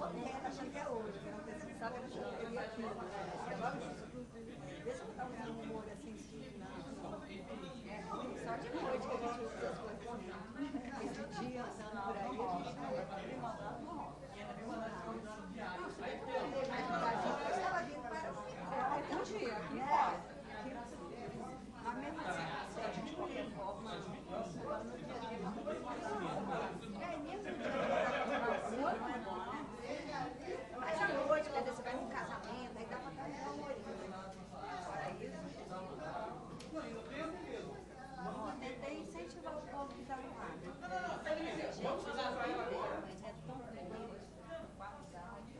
achando que é hoje, que não sabe, achando que eu ia aqui. Agora, deixa eu botar um humor assim, só de noite que a gente usa as coisas. Esse dia, por aí, a gente não ia fazer mandando, não. Um dia, aqui fora. Mas mesmo assim, a gente comia forma. Agora no dia a dia, mas à noite, quer dizer, você vai num casamento, aí dá pra dar um humorinho. Fora isso, tentei incentivar o povo que está no ar. Gente, mas é tão feliz. Qualidade.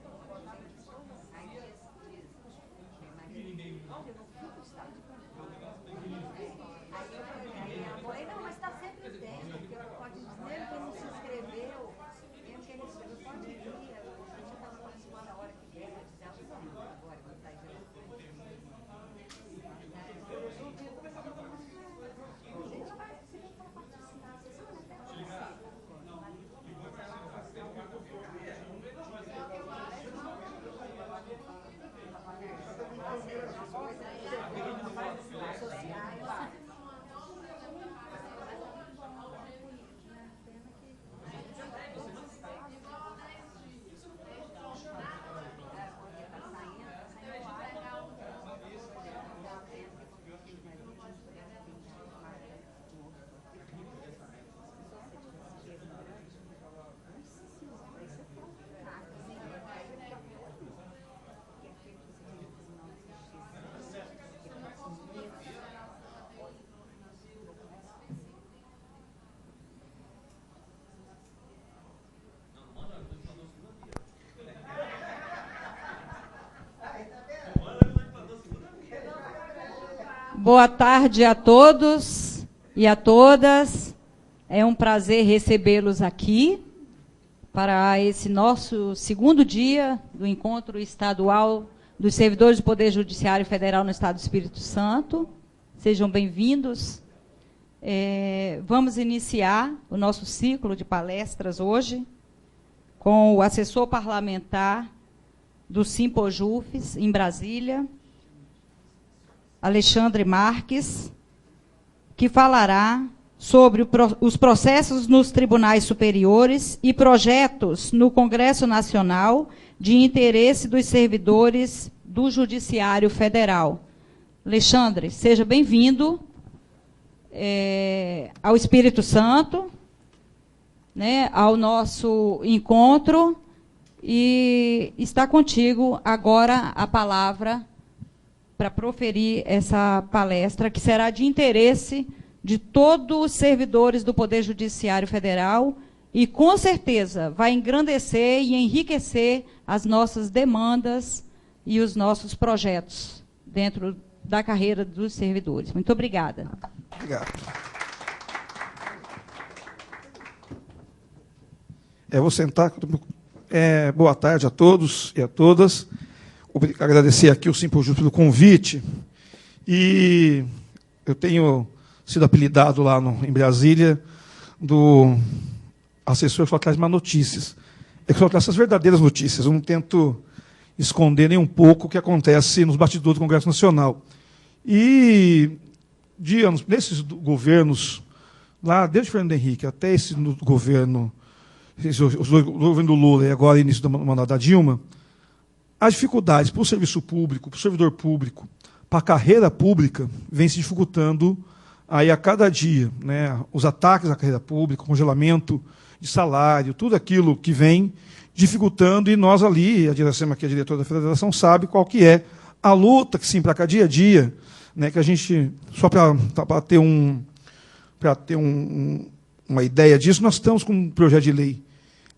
Aí olha, eu não fui pro estádio. Aí eu falei, não, mas está sempre dentro, porque pode dizer que não se inscreveu, mesmo que ele escreveu, pode ir. A gente estava participando a hora que der, agora que está aí. Boa tarde a todos e a todas. É um prazer recebê-los aqui para esse nosso segundo dia do Encontro Estadual dos Servidores do Poder Judiciário Federal no Estado do Espírito Santo. Sejam bem-vindos. Vamos iniciar o nosso ciclo de palestras hoje com o assessor parlamentar do Simpojufes, em Brasília, Alexandre Marques, que falará sobre os processos nos tribunais superiores e projetos no Congresso Nacional de interesse dos servidores do Judiciário Federal. Alexandre, seja bem-vindo ao Espírito Santo, né, ao nosso encontro, e está contigo agora a palavra para proferir essa palestra, que será de interesse de todos os servidores do Poder Judiciário Federal e, com certeza, vai engrandecer e enriquecer as nossas demandas e os nossos projetos dentro da carreira dos servidores. Muito obrigada. Obrigado. Vou sentar. Boa tarde a todos e a todas. Agradecer aqui o Simpojufes pelo convite. E eu tenho sido apelidado lá em Brasília do assessor que só traz mais notícias. Que só traz essas verdadeiras notícias. Eu não tento esconder nem um pouco o que acontece nos bastidores do Congresso Nacional. E de anos, nesses governos, lá desde o Fernando Henrique até esse governo, o governo do Lula e agora início do mandato da Dilma, as dificuldades para o serviço público, para o servidor público, para a carreira pública, vem se dificultando aí a cada dia, né? Os ataques à carreira pública, o congelamento de salário, tudo aquilo que vem dificultando, e nós ali, a direção aqui, a diretora da federação, sabe qual que é a luta que, sim, para cada dia a dia, né, que a gente, só para ter, uma ideia disso, nós estamos com um projeto de lei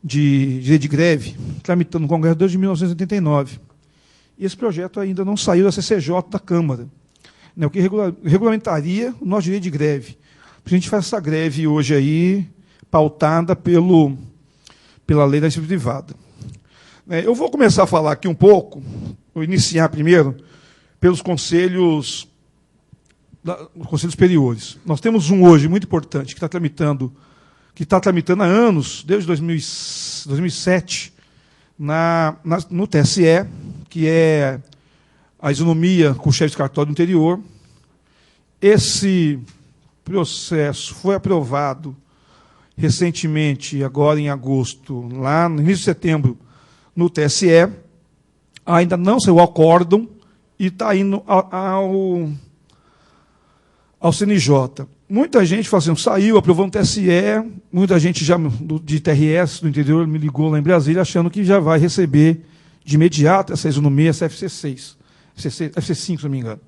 de greve, tramitando no Congresso desde 1989. E esse projeto ainda não saiu da CCJ da Câmara, né, o que regulamentaria o nosso direito de greve. A gente faz essa greve hoje aí, pautada pela lei da iniciativa privada. Eu vou começar a falar aqui um pouco, vou iniciar primeiro pelos conselhos superiores. Nós temos um hoje muito importante, que está tramitando há anos, desde 2007, no TSE, que é a isonomia com o chefe de cartório do interior. Esse processo foi aprovado recentemente, agora em agosto, lá no início de setembro, no TSE. Ainda não saiu o acórdão e está indo ao CNJ. Muita gente fala assim, saiu, aprovou no TSE, muita gente já de TRS do interior me ligou lá em Brasília achando que já vai receber de imediato essa isonomia, essa FC6, FC5, se não me engano.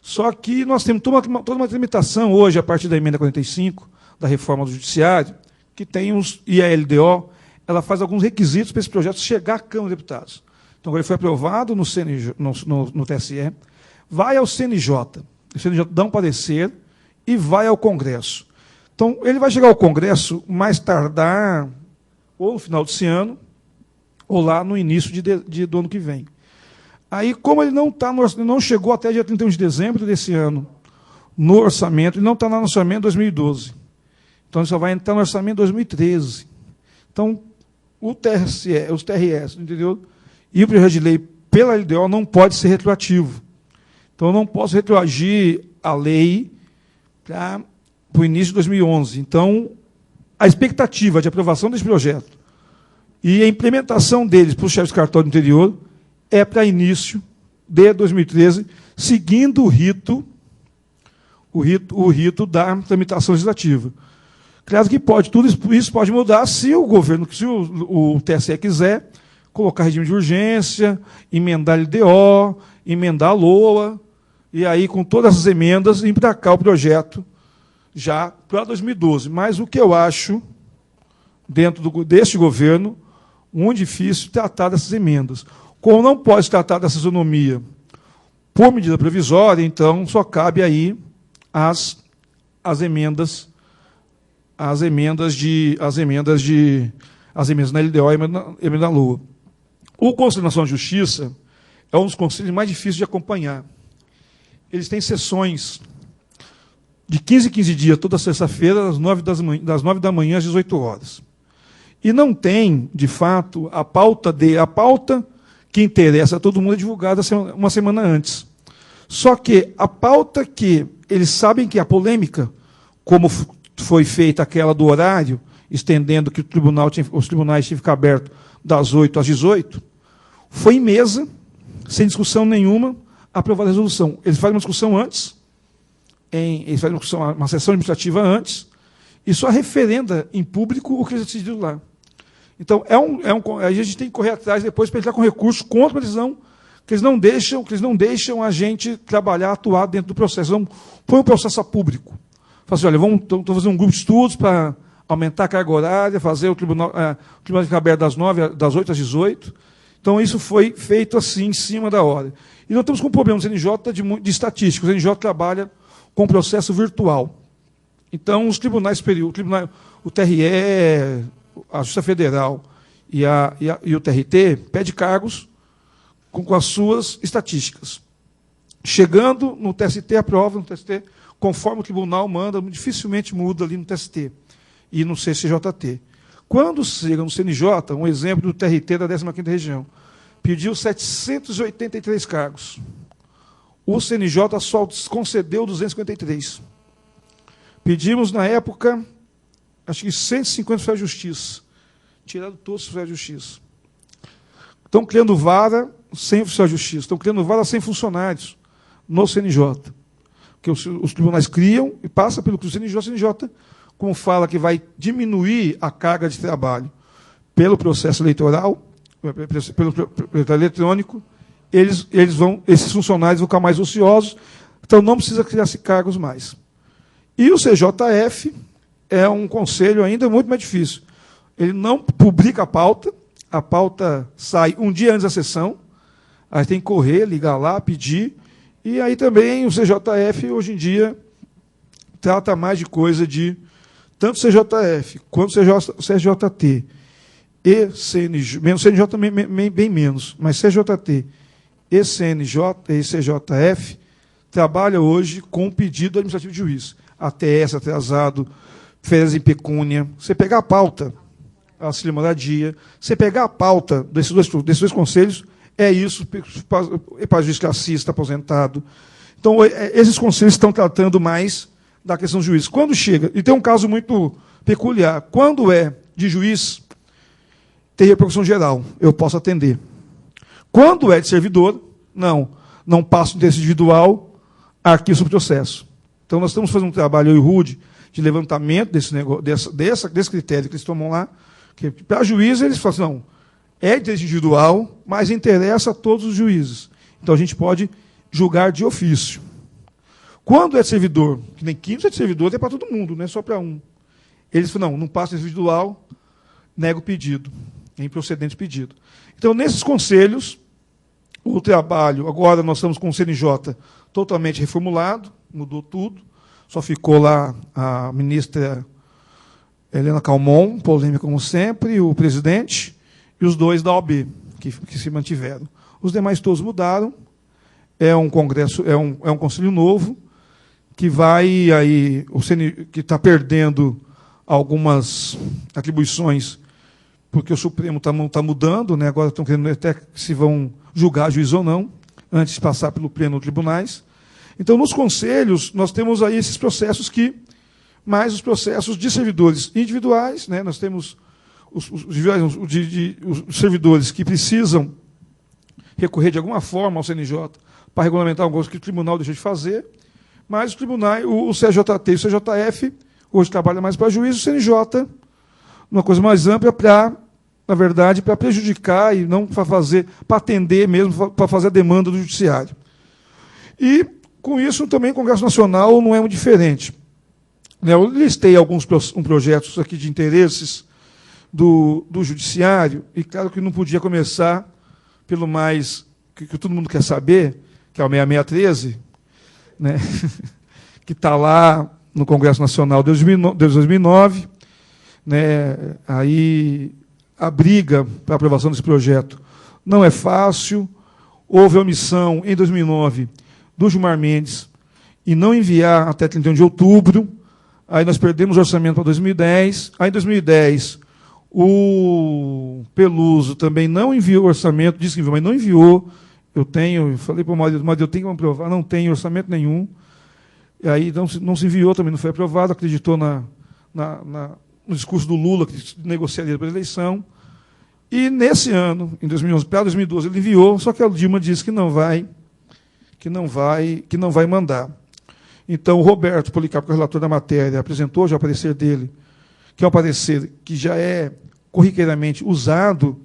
Só que nós temos toda uma tramitação hoje, a partir da emenda 45, da reforma do Judiciário, que tem e a LDO, ela faz alguns requisitos para esse projeto chegar à Câmara dos Deputados. Então, ele foi aprovado no TSE, vai ao CNJ, o CNJ dá um parecer e vai ao Congresso. Então, ele vai chegar ao Congresso mais tardar, ou no final desse ano, ou lá no início do ano que vem. Aí, como ele não chegou até dia 31 de dezembro desse ano no orçamento, ele não está no orçamento de 2012. Então, ele só vai entrar no orçamento de 2013. Então, os TRS, entendeu? E o projeto de lei pela LDO não pode ser retroativo. Então, eu não posso retroagir a lei para o início de 2011. Então, a expectativa de aprovação desse projeto e a implementação deles para os chefes de cartório do interior é para início de 2013, seguindo o rito da tramitação legislativa. Claro que tudo isso pode mudar se o governo, se o TSE quiser colocar regime de urgência, emendar LDO, emendar a LOA, e aí, com todas as emendas, emplacar o projeto já para 2012. Mas o que eu acho, dentro deste governo, muito difícil tratar dessas emendas. Como não pode tratar dessa isonomia por medida provisória, então só cabe aí as emendas na LDO e emenda na LOA. O Conselho Nacional de Justiça é um dos conselhos mais difíceis de acompanhar. Eles têm sessões de 15 em 15 dias, toda sexta-feira, das 9 da manhã às 18 horas. E não tem, de fato, a pauta que interessa a todo mundo é divulgada uma semana antes. Só que a pauta que eles sabem que é a polêmica, como foi feita aquela do horário, estendendo que os tribunais tinham que ficar abertos das 8 às 18, foi em mesa, sem discussão nenhuma, aprovada a resolução. Eles fazem uma discussão antes, eles fazem uma sessão administrativa antes, e só referenda em público o que eles decidiram lá. Então, a gente tem que correr atrás depois para entrar com recurso contra a decisão, que eles não deixam a gente trabalhar, atuar dentro do processo. Então, põe o processo a público. Fala assim, olha, vamos fazer um grupo de estudos para aumentar a carga horária, fazer o tribunal ficar aberto das 8 às 18. Então, isso foi feito assim, em cima da hora. E nós estamos com um problema no CNJ de estatística. O CNJ trabalha com processo virtual. Então, os tribunais superiores, o TRE, a Justiça Federal e o TRT pede cargos com as suas estatísticas. Chegando no TST, aprova no TST, conforme o tribunal manda, dificilmente muda ali no TST e no CCJT. Quando chega no CNJ, um exemplo do TRT da 15ª Região, pediu 783 cargos. O CNJ só concedeu 253. Pedimos, na época, acho que 150 oficiais de justiça. Tiraram todos os oficiais de justiça. Estão criando vara sem oficiais de justiça. Estão criando vara sem funcionários no CNJ. Porque os tribunais criam e passa pelo CNJ. O CNJ, como fala que vai diminuir a carga de trabalho pelo processo eleitoral, pelo eletrônico, esses funcionários vão ficar mais ociosos, então não precisa criar cargos mais. E o CJF é um conselho ainda muito mais difícil. Ele não publica a pauta sai um dia antes da sessão, aí tem que correr, ligar lá, pedir, e aí também o CJF, hoje em dia, trata mais de coisa de, tanto o CJF quanto o CJT, e CNJ, menos CNJ também bem menos, mas CJT e CNJ e CJF trabalham hoje com pedido administrativo de juiz. ATS atrasado, férias em pecúnia. Você pegar a pauta, auxílio moradia. Você pegar a pauta desses dois conselhos, é isso, para juiz classista, aposentado. Então, esses conselhos estão tratando mais da questão do juiz. Quando chega, e tem um caso muito peculiar, quando é de juiz, tem repercussão geral, eu posso atender. Quando é de servidor, não passa o interesse individual, arquivo sobre processo. Então, nós estamos fazendo um trabalho, eu e o Rude, de levantamento desse critério que eles tomam lá, que para juiz eles falam assim, não, é de interesse individual, mas interessa a todos os juízes. Então, a gente pode julgar de ofício. Quando é de servidor, que nem 15 é de servidor, é para todo mundo, não é só para um. Eles falam, não passa individual, nega o pedido, é improcedente o pedido. Então, nesses conselhos, o trabalho, agora nós estamos com o CNJ totalmente reformulado, mudou tudo, só ficou lá a ministra Helena Calmon, polêmica como sempre, o presidente, e os dois da OAB, que se mantiveram. Os demais todos mudaram, é um congresso, é um conselho novo, que vai aí, que está perdendo algumas atribuições, porque o Supremo está mudando, né? Agora estão querendo até se vão julgar juiz ou não, antes de passar pelo pleno dos tribunais. Então, nos conselhos, nós temos aí esses processos mais os processos de servidores individuais, né? Nós temos os servidores que precisam recorrer de alguma forma ao CNJ para regulamentar alguma coisa que o tribunal deixa de fazer, mas o tribunal, o CJT e o CJF, hoje trabalha mais para juiz, o CNJ, uma coisa mais ampla na verdade, para prejudicar e não para atender mesmo, para fazer a demanda do judiciário. E, com isso, também o Congresso Nacional não é muito diferente. Eu listei alguns projetos aqui de interesses do judiciário, e claro que não podia começar pelo mais que todo mundo quer saber, que é o 6613, né? Que está lá no Congresso Nacional desde 2009. Né? Aí a briga para a aprovação desse projeto não é fácil. Houve omissão, em 2009, do Gilmar Mendes, e não enviar até 31 de outubro. Aí nós perdemos o orçamento para 2010. Aí, em 2010, o Peluso também não enviou o orçamento, disse que enviou, mas não enviou. Eu falei para o marido, eu tenho que aprovar, não tem orçamento nenhum. E aí não se enviou, também não foi aprovado, acreditou no discurso do Lula, que negociaria para a eleição. E nesse ano, em 2011, para 2012, ele enviou, só que a Dilma disse que não vai mandar. Então, o Roberto Policarpo, que é o relator da matéria, apresentou já o parecer dele, que é um parecer que já é corriqueiramente usado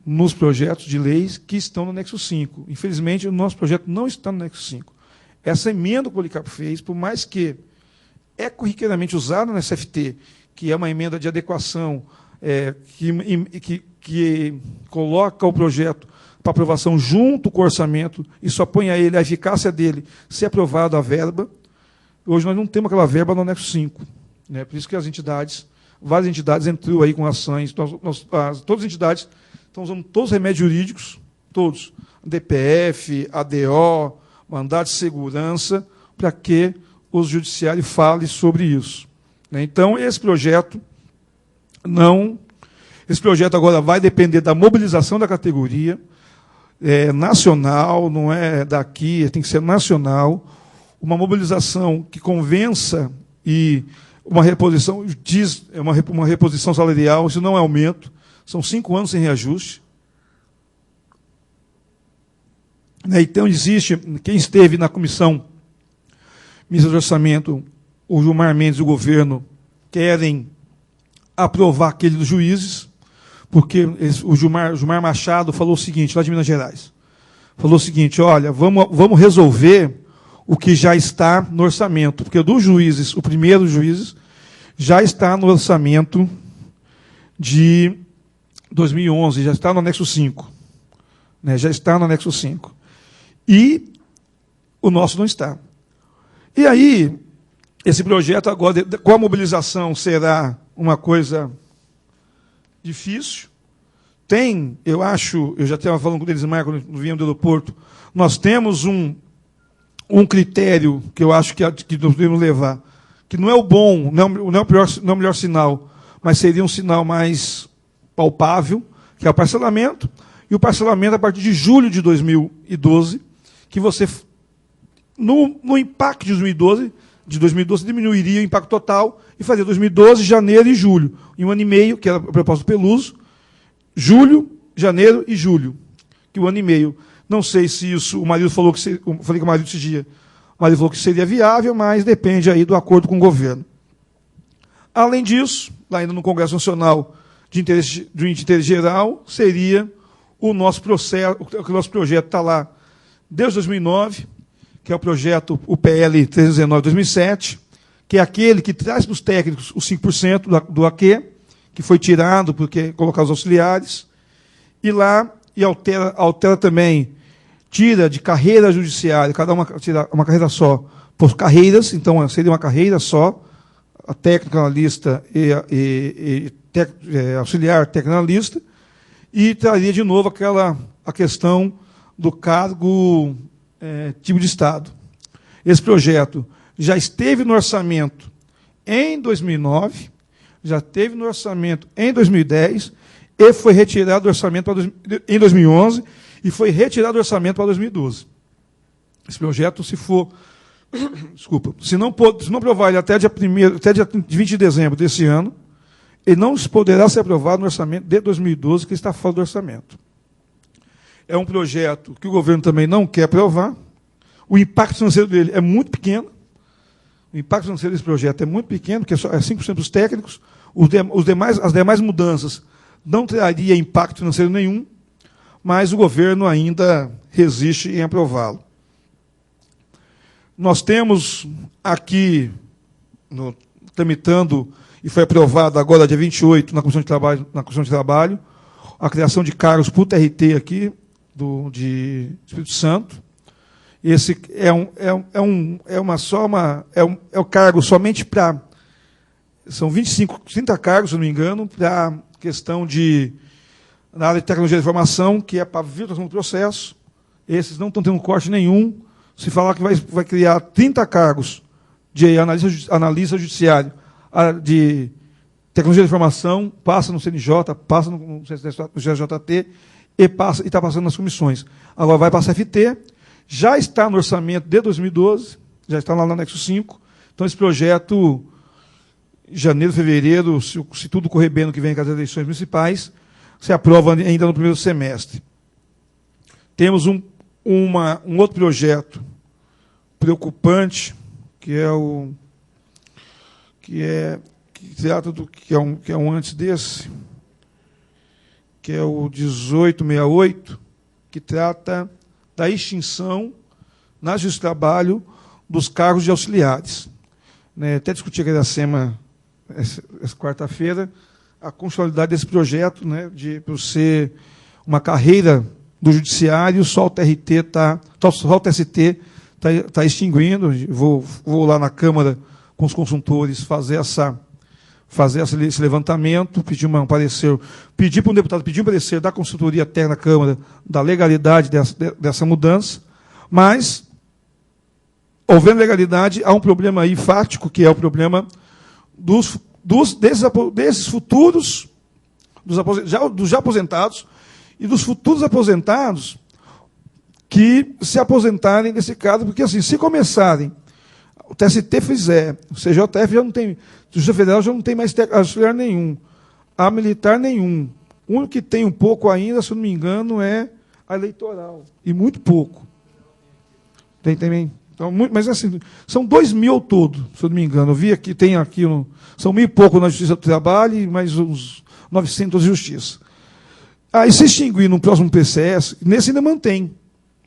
nos projetos de leis que estão no anexo 5. Infelizmente, o nosso projeto não está no anexo 5. Essa emenda que o Policarpo fez, por mais que é corriqueiramente usada no SFT, que é uma emenda de adequação, que coloca o projeto para aprovação junto com o orçamento e só põe a ele a eficácia dele se aprovado a verba. Hoje nós não temos aquela verba no anexo 5. Né? Por isso que várias entidades entrou aí com ações. Todas as entidades estão usando todos os remédios jurídicos, todos, DPF, ADO, mandado de segurança, para que o judiciário fale sobre isso. Né? Então, esse projeto agora vai depender da mobilização da categoria, nacional, não é daqui, tem que ser nacional, uma mobilização que convença e uma reposição, uma reposição salarial, isso não é aumento, são 5 anos sem reajuste. Então, existe, quem esteve na comissão mista de orçamento, o Gilmar Mendes e o governo querem aprovar aquele dos juízes, porque o Gilmar Machado falou o seguinte, lá de Minas Gerais, falou o seguinte, olha, vamos resolver o que já está no orçamento, porque dos juízes, o primeiro juízes, já está no orçamento de 2011, já está no anexo 5. Né, já está no anexo 5. E o nosso não está. E aí, esse projeto agora, com a mobilização, será uma coisa difícil. Eu já estava falando com eles mais quando viemos do aeroporto, nós temos um critério que eu acho que nós devemos levar, que não é o bom, não é o melhor sinal, mas seria um sinal mais palpável, que é o parcelamento, e o parcelamento a partir de julho de 2012, que você, no impacto de 2012 diminuiria o impacto total e faria 2012, janeiro e julho, em 1 ano e meio, que era a proposta do Peluso, julho, janeiro e julho, que 1 ano e meio. Não sei se isso, o marido falou que, eu falei com o marido esse dia, o marido falou que seria viável, mas depende aí do acordo com o governo. Além disso, lá ainda no Congresso Nacional de Interesse Geral, seria o nosso processo, o nosso projeto está lá desde 2009, que é o projeto, o PL 319/2007, que é aquele que traz para os técnicos os 5% do AQ, que foi tirado porque colocar os auxiliares, e lá e altera também, tira de carreira judiciária, cada uma tira uma carreira só, por carreiras, então seria uma carreira só, a técnico analista e auxiliar técnico analista, e traria de novo a questão do cargo tipo de Estado. Esse projeto já esteve no orçamento em 2009, já esteve no orçamento em 2010, e foi retirado do orçamento em 2011, e foi retirado do orçamento para 2012. Esse projeto, se for... Desculpa. Se não aprovar ele até dia 20 de dezembro desse ano, ele não poderá ser aprovado no orçamento de 2012, que está fora do orçamento. É um projeto que o governo também não quer aprovar. O impacto financeiro dele é muito pequeno. O impacto financeiro desse projeto é muito pequeno, porque é 5% dos técnicos. As demais mudanças não traria impacto financeiro nenhum, mas o governo ainda resiste em aprová-lo. Nós temos aqui, tramitando, e foi aprovado agora, dia 28, na Comissão de Trabalho, a criação de cargos para o TRT aqui, de Espírito Santo. Esse é o cargo somente para... São 30 cargos, se não me engano, para a questão na área de tecnologia de informação, que é para a virtualização do processo. Esses não estão tendo corte nenhum. Se falar que vai criar 30 cargos de analista judiciário, de tecnologia de informação, passa no CNJ, passa no CJT e está passando nas comissões. Agora vai para a CFT, já está no orçamento de 2012, já está lá no anexo 5. Então, esse projeto, janeiro, fevereiro, se tudo correr bem no que vem com as eleições municipais, se aprova ainda no primeiro semestre. Temos um outro projeto preocupante, que é um antes desse, que é o 1868, que trata da extinção na Justiça do Trabalho dos cargos de auxiliares. Até discuti aqui na SEMA essa quarta-feira a constitucionalidade desse projeto, por ser uma carreira do judiciário, só o TRT só o TST está extinguindo. Vou lá na Câmara com os consultores fazer esse levantamento, pedir um parecer, pedir para um deputado pedir um parecer da consultoria técnica da Câmara da legalidade dessa mudança, mas, havendo legalidade, há um problema aí fático, que é o problema desses futuros, dos já aposentados, e dos futuros aposentados que se aposentarem nesse caso, porque, assim, se começarem, o TST fizer, o CJF já não tem, o Justiça Federal já não tem mais auxiliar nenhum, a militar nenhum. O único que tem um pouco ainda, se eu não me engano, é a eleitoral, e muito pouco. Tem também. Então, mas, assim, são 2.000 ao todo, se eu não me engano. Eu vi aqui, são 1.000 e pouco na Justiça do Trabalho e mais uns 900 de Justiça. Aí, se extinguir no próximo PCS, nesse ainda mantém.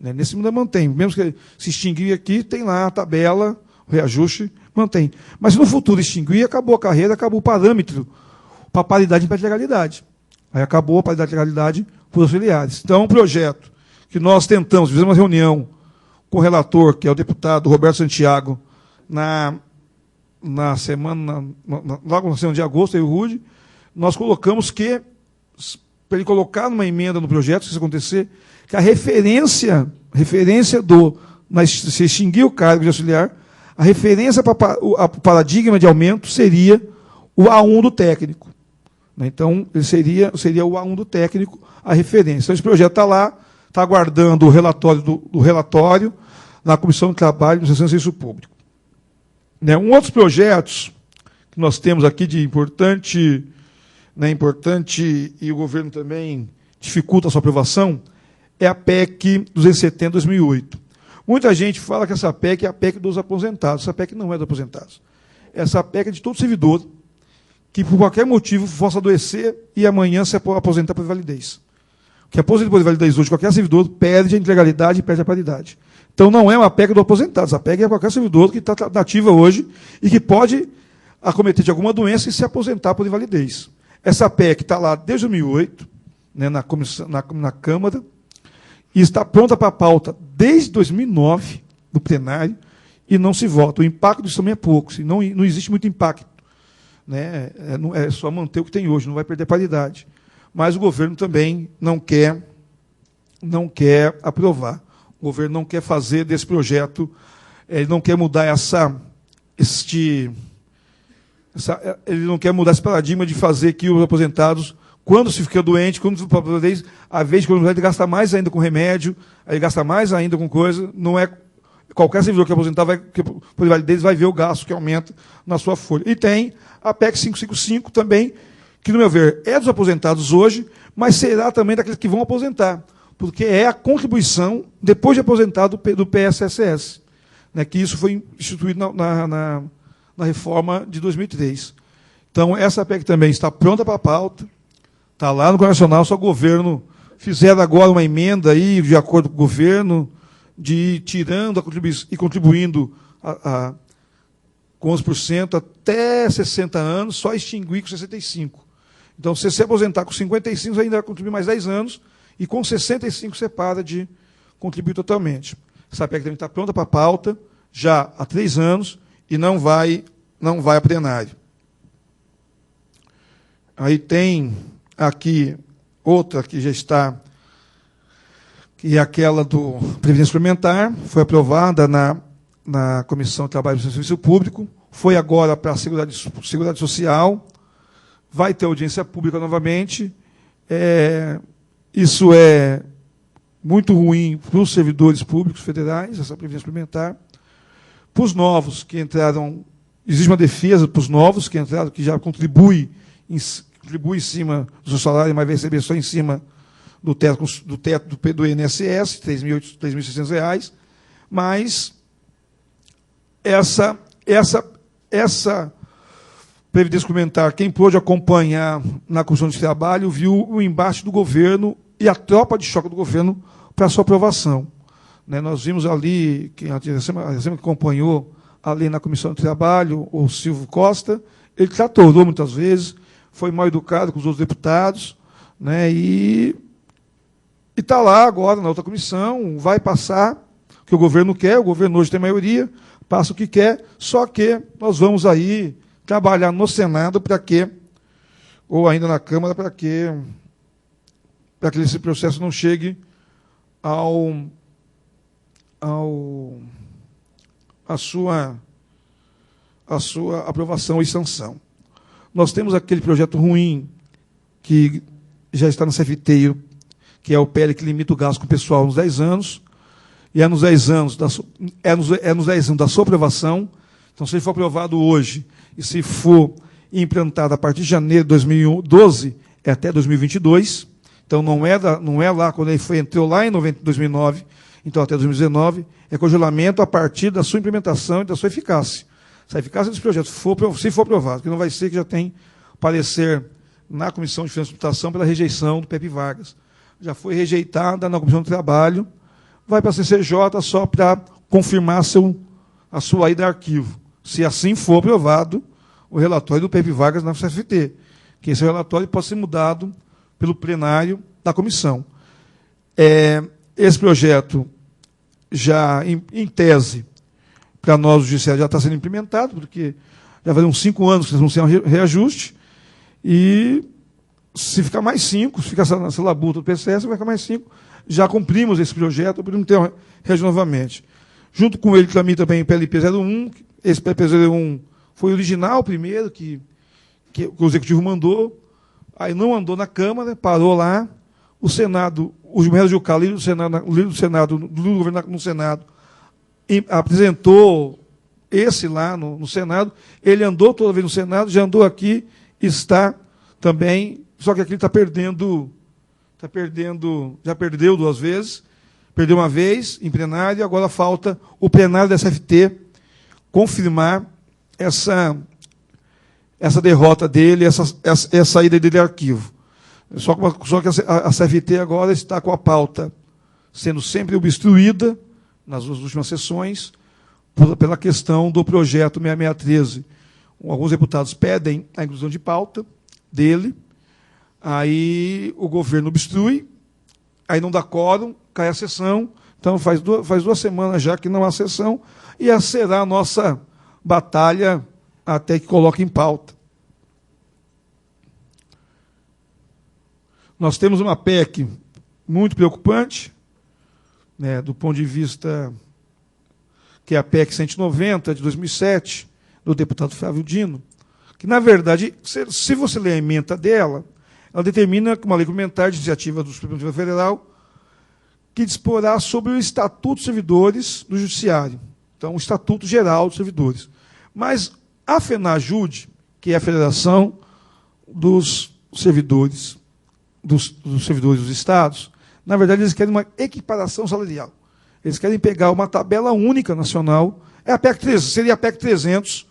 Nesse ainda mantém. Mesmo que se extinguir aqui, tem lá a tabela, o reajuste, mantém. Mas se no futuro extinguir, acabou a carreira, acabou o parâmetro para a paridade e legalidade. Aí acabou a paridade e legalidade para os auxiliares. Então, um projeto que nós tentamos, fizemos uma reunião com o relator, que é o deputado Roberto Santiago, logo na semana de agosto, aí o Rude, nós colocamos que, para ele colocar numa emenda no projeto, se isso acontecer, que a referência se extinguir o cargo de auxiliar, a referência para o paradigma de aumento seria o A1 do técnico. Né? Então, ele seria o A1 do técnico, a referência. Então, esse projeto está lá, está aguardando o relatório do relatório na Comissão de Trabalho e Administração e Serviço Público. Né? Outros projetos que nós temos aqui de importante, e o governo também dificulta a sua aprovação, é a PEC 270/2008. Muita gente fala que essa PEC é a PEC dos aposentados. Essa PEC não é dos aposentados. Essa PEC é de todo servidor que, por qualquer motivo, possa adoecer e amanhã se aposentar por invalidez. Que aposenta por invalidez hoje, qualquer servidor perde a integralidade e perde a paridade. Então, não é uma PEC do aposentado. Essa PEC é qualquer servidor que está nativa hoje e que pode acometer de alguma doença e se aposentar por invalidez. Essa PEC está lá desde 2008, né, na Câmara, e está pronta para a pauta desde 2009, no plenário, e não se vota. O impacto disso também é pouco, não existe muito impacto. Né? É só manter o que tem hoje, não vai perder paridade. Mas o governo também não quer aprovar. O governo não quer fazer desse projeto, ele não quer mudar ele não quer mudar esse paradigma de fazer que os aposentados, quando se fica doente, a vez de quando ele gasta mais ainda com remédio, ele gasta mais ainda com coisa, não é qualquer servidor que aposentar por invalidez vai ver o gasto que aumenta na sua folha. E tem a PEC 555 também, que, no meu ver, é dos aposentados hoje, mas será também daqueles que vão aposentar, porque é a contribuição, depois de aposentado, do PSSS, né, que isso foi instituído na reforma de 2003. Então, essa PEC também está pronta para a pauta, está lá no Congresso Nacional, só o governo fizeram agora uma emenda aí, de acordo com o governo, de ir tirando e contribuindo com 11% até 60 anos, só extinguir com 65. Então, se você se aposentar com 55, você ainda vai contribuir mais 10 anos, e com 65 você para de contribuir totalmente. Essa PEC também está pronta para a pauta, já há 3 anos, e não vai a plenário. Aí tem aqui outra que já está, que é aquela do Previdência Suplementar, foi aprovada na Comissão de Trabalho e Serviço Público, foi agora para a Seguridade Social, vai ter audiência pública novamente. Isso é muito ruim para os servidores públicos federais, essa Previdência Suplementar. Para os novos que entraram, existe uma defesa para os novos que entraram, que já contribui em cima do seu salário, mas vai receber só em cima do teto do INSS, R$ 3.600, mas essa Previdência Suplementar, quem pôde acompanhar na Comissão de Trabalho, viu o embate do governo e a tropa de choque do governo para a sua aprovação. Né, nós vimos ali, quem acompanhou ali na Comissão de Trabalho, o Silvio Costa, ele tratorou muitas vezes, foi mal educado com os outros deputados, né, e está lá agora na outra comissão, vai passar o que o governo quer, o governo hoje tem maioria, passa o que quer, só que nós vamos aí trabalhar no Senado para que, ou ainda na Câmara, para que esse processo não chegue a sua aprovação e sanção. Nós temos aquele projeto ruim que já está na CFT, que é o PL que limita o gasto com o pessoal nos 10 anos, e é nos 10 anos da sua aprovação. Então, se ele for aprovado hoje, e se for implantado a partir de janeiro de 2012, é até 2022. Então, não é lá quando ele entrou lá em 2009, então até 2019, é congelamento a partir da sua implementação e da sua eficácia. Se a eficácia desse projeto se for aprovado, que não vai ser, que já tem parecer na Comissão de Finanças e Tributação pela rejeição do Pepe Vargas. Já foi rejeitada na Comissão de Trabalho, vai para a CCJ só para confirmar a sua ida a arquivo. Se assim for aprovado o relatório do Pepe Vargas na CFT, que esse relatório pode ser mudado pelo plenário da comissão. Esse projeto, já em tese, para nós, o Judiciário já está sendo implementado, porque já vai uns 5 anos que nós vamos ter um reajuste, e se ficar mais 5, se ficar essa labuta do PCS, vai ficar mais 5, já cumprimos esse projeto, podemos ter reajuste novamente. Junto com ele, também o PLP 01, esse PLP 01 foi original primeiro, que o Executivo mandou, Aí não andou na Câmara, parou lá, o Senado, o Gilberto Jucá, líder do Senado, do governo no Senado, apresentou esse lá no Senado, ele andou toda vez no Senado, já andou aqui, está também, só que aqui ele está perdendo, já perdeu 2 vezes, perdeu uma vez em plenário, agora falta o plenário da SFT confirmar essa derrota dele, essa saída dele do arquivo. Só que a CFT agora está com a pauta sendo sempre obstruída nas últimas sessões pela questão do projeto 6613. Alguns deputados pedem a inclusão de pauta dele, aí o governo obstrui, aí não dá quórum, cai a sessão, então faz 2 semanas já que não há sessão, e essa será a nossa batalha até que coloque em pauta. Nós temos uma PEC muito preocupante, né, do ponto de vista que é a PEC 190, de 2007, do deputado Flávio Dino, que, na verdade, se você ler a ementa dela, ela determina uma lei complementar de iniciativa do Supremo Tribunal Federal que disporá sobre o Estatuto dos Servidores do Judiciário. Então, o Estatuto Geral dos Servidores. Mas a FENAJUDE, que é a Federação dos Servidores dos servidores dos estados, na verdade, eles querem uma equiparação salarial. Eles querem pegar uma tabela única nacional, seria a PEC 300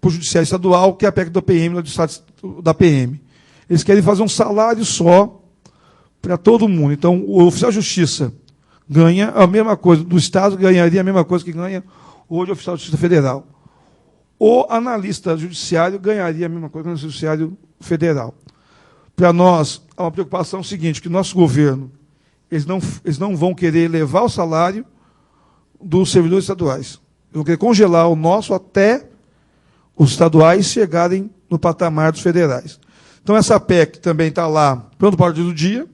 para o Judiciário Estadual, que é a PEC da PM, do Estado da PM. Eles querem fazer um salário só para todo mundo. Então, o oficial de justiça ganha a mesma coisa, do Estado ganharia a mesma coisa que ganha hoje o oficial de justiça federal. O analista judiciário ganharia a mesma coisa que o judiciário federal. Para nós, há uma preocupação seguinte, que nosso governo, eles não vão querer elevar o salário dos servidores estaduais. Eles vão querer congelar o nosso até os estaduais chegarem no patamar dos federais. Então, essa PEC também está lá, pronto para o ordem do dia,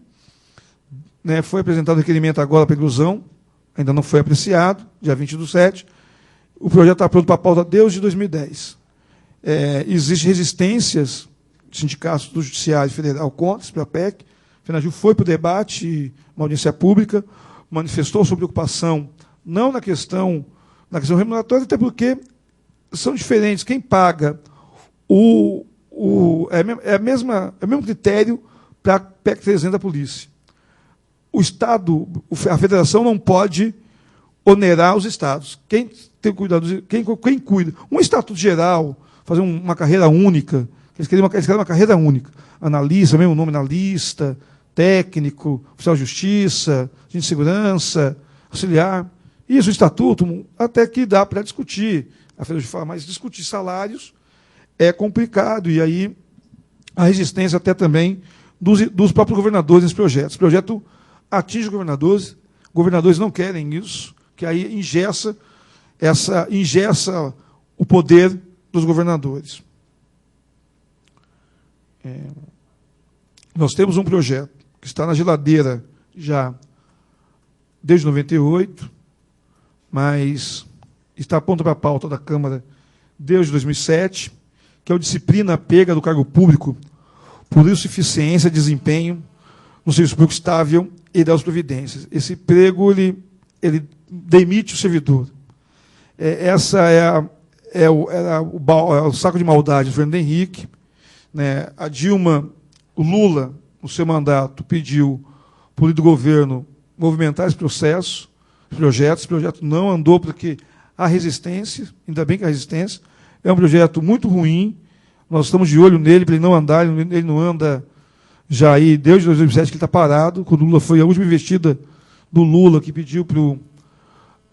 né, foi apresentado o requerimento agora para inclusão, ainda não foi apreciado, dia 20/7. O projeto está pronto para a pauta desde 2010. Existem resistências de sindicatos do Judiciário Federal contra a PEC. A FENAJUDE foi para o debate, uma audiência pública, manifestou sua preocupação, não na questão remuneratória, até porque são diferentes. Quem paga é o mesmo critério para a PEC 300 da polícia. O Estado, a federação não pode onerar os estados. Quem tem cuidado, quem cuida? Um estatuto geral, fazer uma carreira única, eles querem uma carreira única. Analista, mesmo nome, analista, técnico, oficial de justiça, agente de segurança, auxiliar. Isso, o estatuto, até que dá para discutir. A FENAJUDE fala, mas discutir salários é complicado, e aí a resistência até também dos próprios governadores nesse projeto. Esse projeto atinge os governadores não querem isso, que aí engessa o poder dos governadores. Nós temos um projeto que está na geladeira já desde 98, mas está pronto para a pauta da Câmara desde 2007, que é o disciplina pega do cargo público por insuficiência de desempenho no serviço público estável e das providências. Esse prego, ele demite o servidor. Essa era o saco de maldade do Fernando Henrique. Né? A Dilma, o Lula, no seu mandato, pediu para o líder do governo movimentar esse projeto. Esse projeto não andou porque há resistência, ainda bem que há resistência. É um projeto muito ruim, nós estamos de olho nele para ele não andar, ele não anda já aí desde 2007 que ele está parado, quando o Lula foi a última investida do Lula, que pediu para o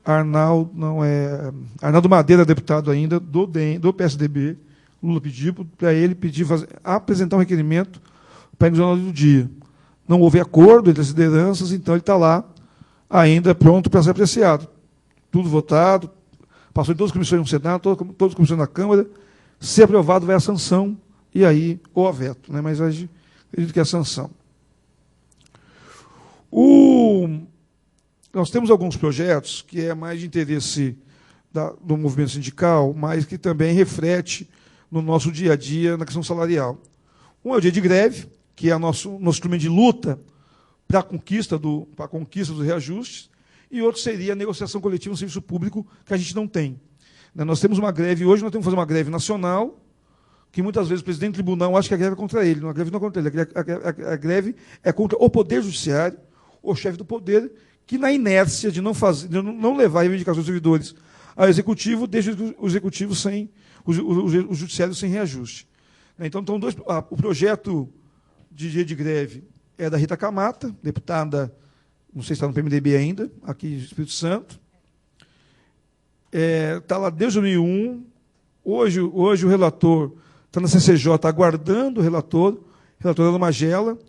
Arnaldo Madeira, deputado ainda, do PSDB, o Lula pediu para ele apresentar um requerimento para a inclusão na ordem do dia. Não houve acordo entre as lideranças, então ele está lá ainda pronto para ser apreciado. Tudo votado, passou em todas as comissões no Senado, todas as comissões na Câmara. Se aprovado, vai a sanção, e aí, ou a veto, né? Mas acredito que é a sanção. Nós temos alguns projetos que é mais de interesse do movimento sindical, mas que também reflete no nosso dia a dia na questão salarial. Um é o dia de greve, que é nosso instrumento de luta para a conquista dos reajustes, e outro seria a negociação coletiva no serviço público, que a gente não tem. Nós temos uma greve hoje, nós temos que fazer uma greve nacional, que muitas vezes o presidente do tribunal acha que a greve é contra ele. Não, a greve não é contra ele, a greve é contra o Poder Judiciário, o chefe do Poder, que na inércia de não levar a reivindicação dos servidores ao Executivo, deixa o Executivo sem, o Judiciário sem reajuste. Então, o projeto de dia de greve é da Rita Camata, deputada, não sei se está no PMDB ainda, aqui do Espírito Santo. Está lá desde 2001. Hoje o relator está na CCJ aguardando o relator Ana Magela,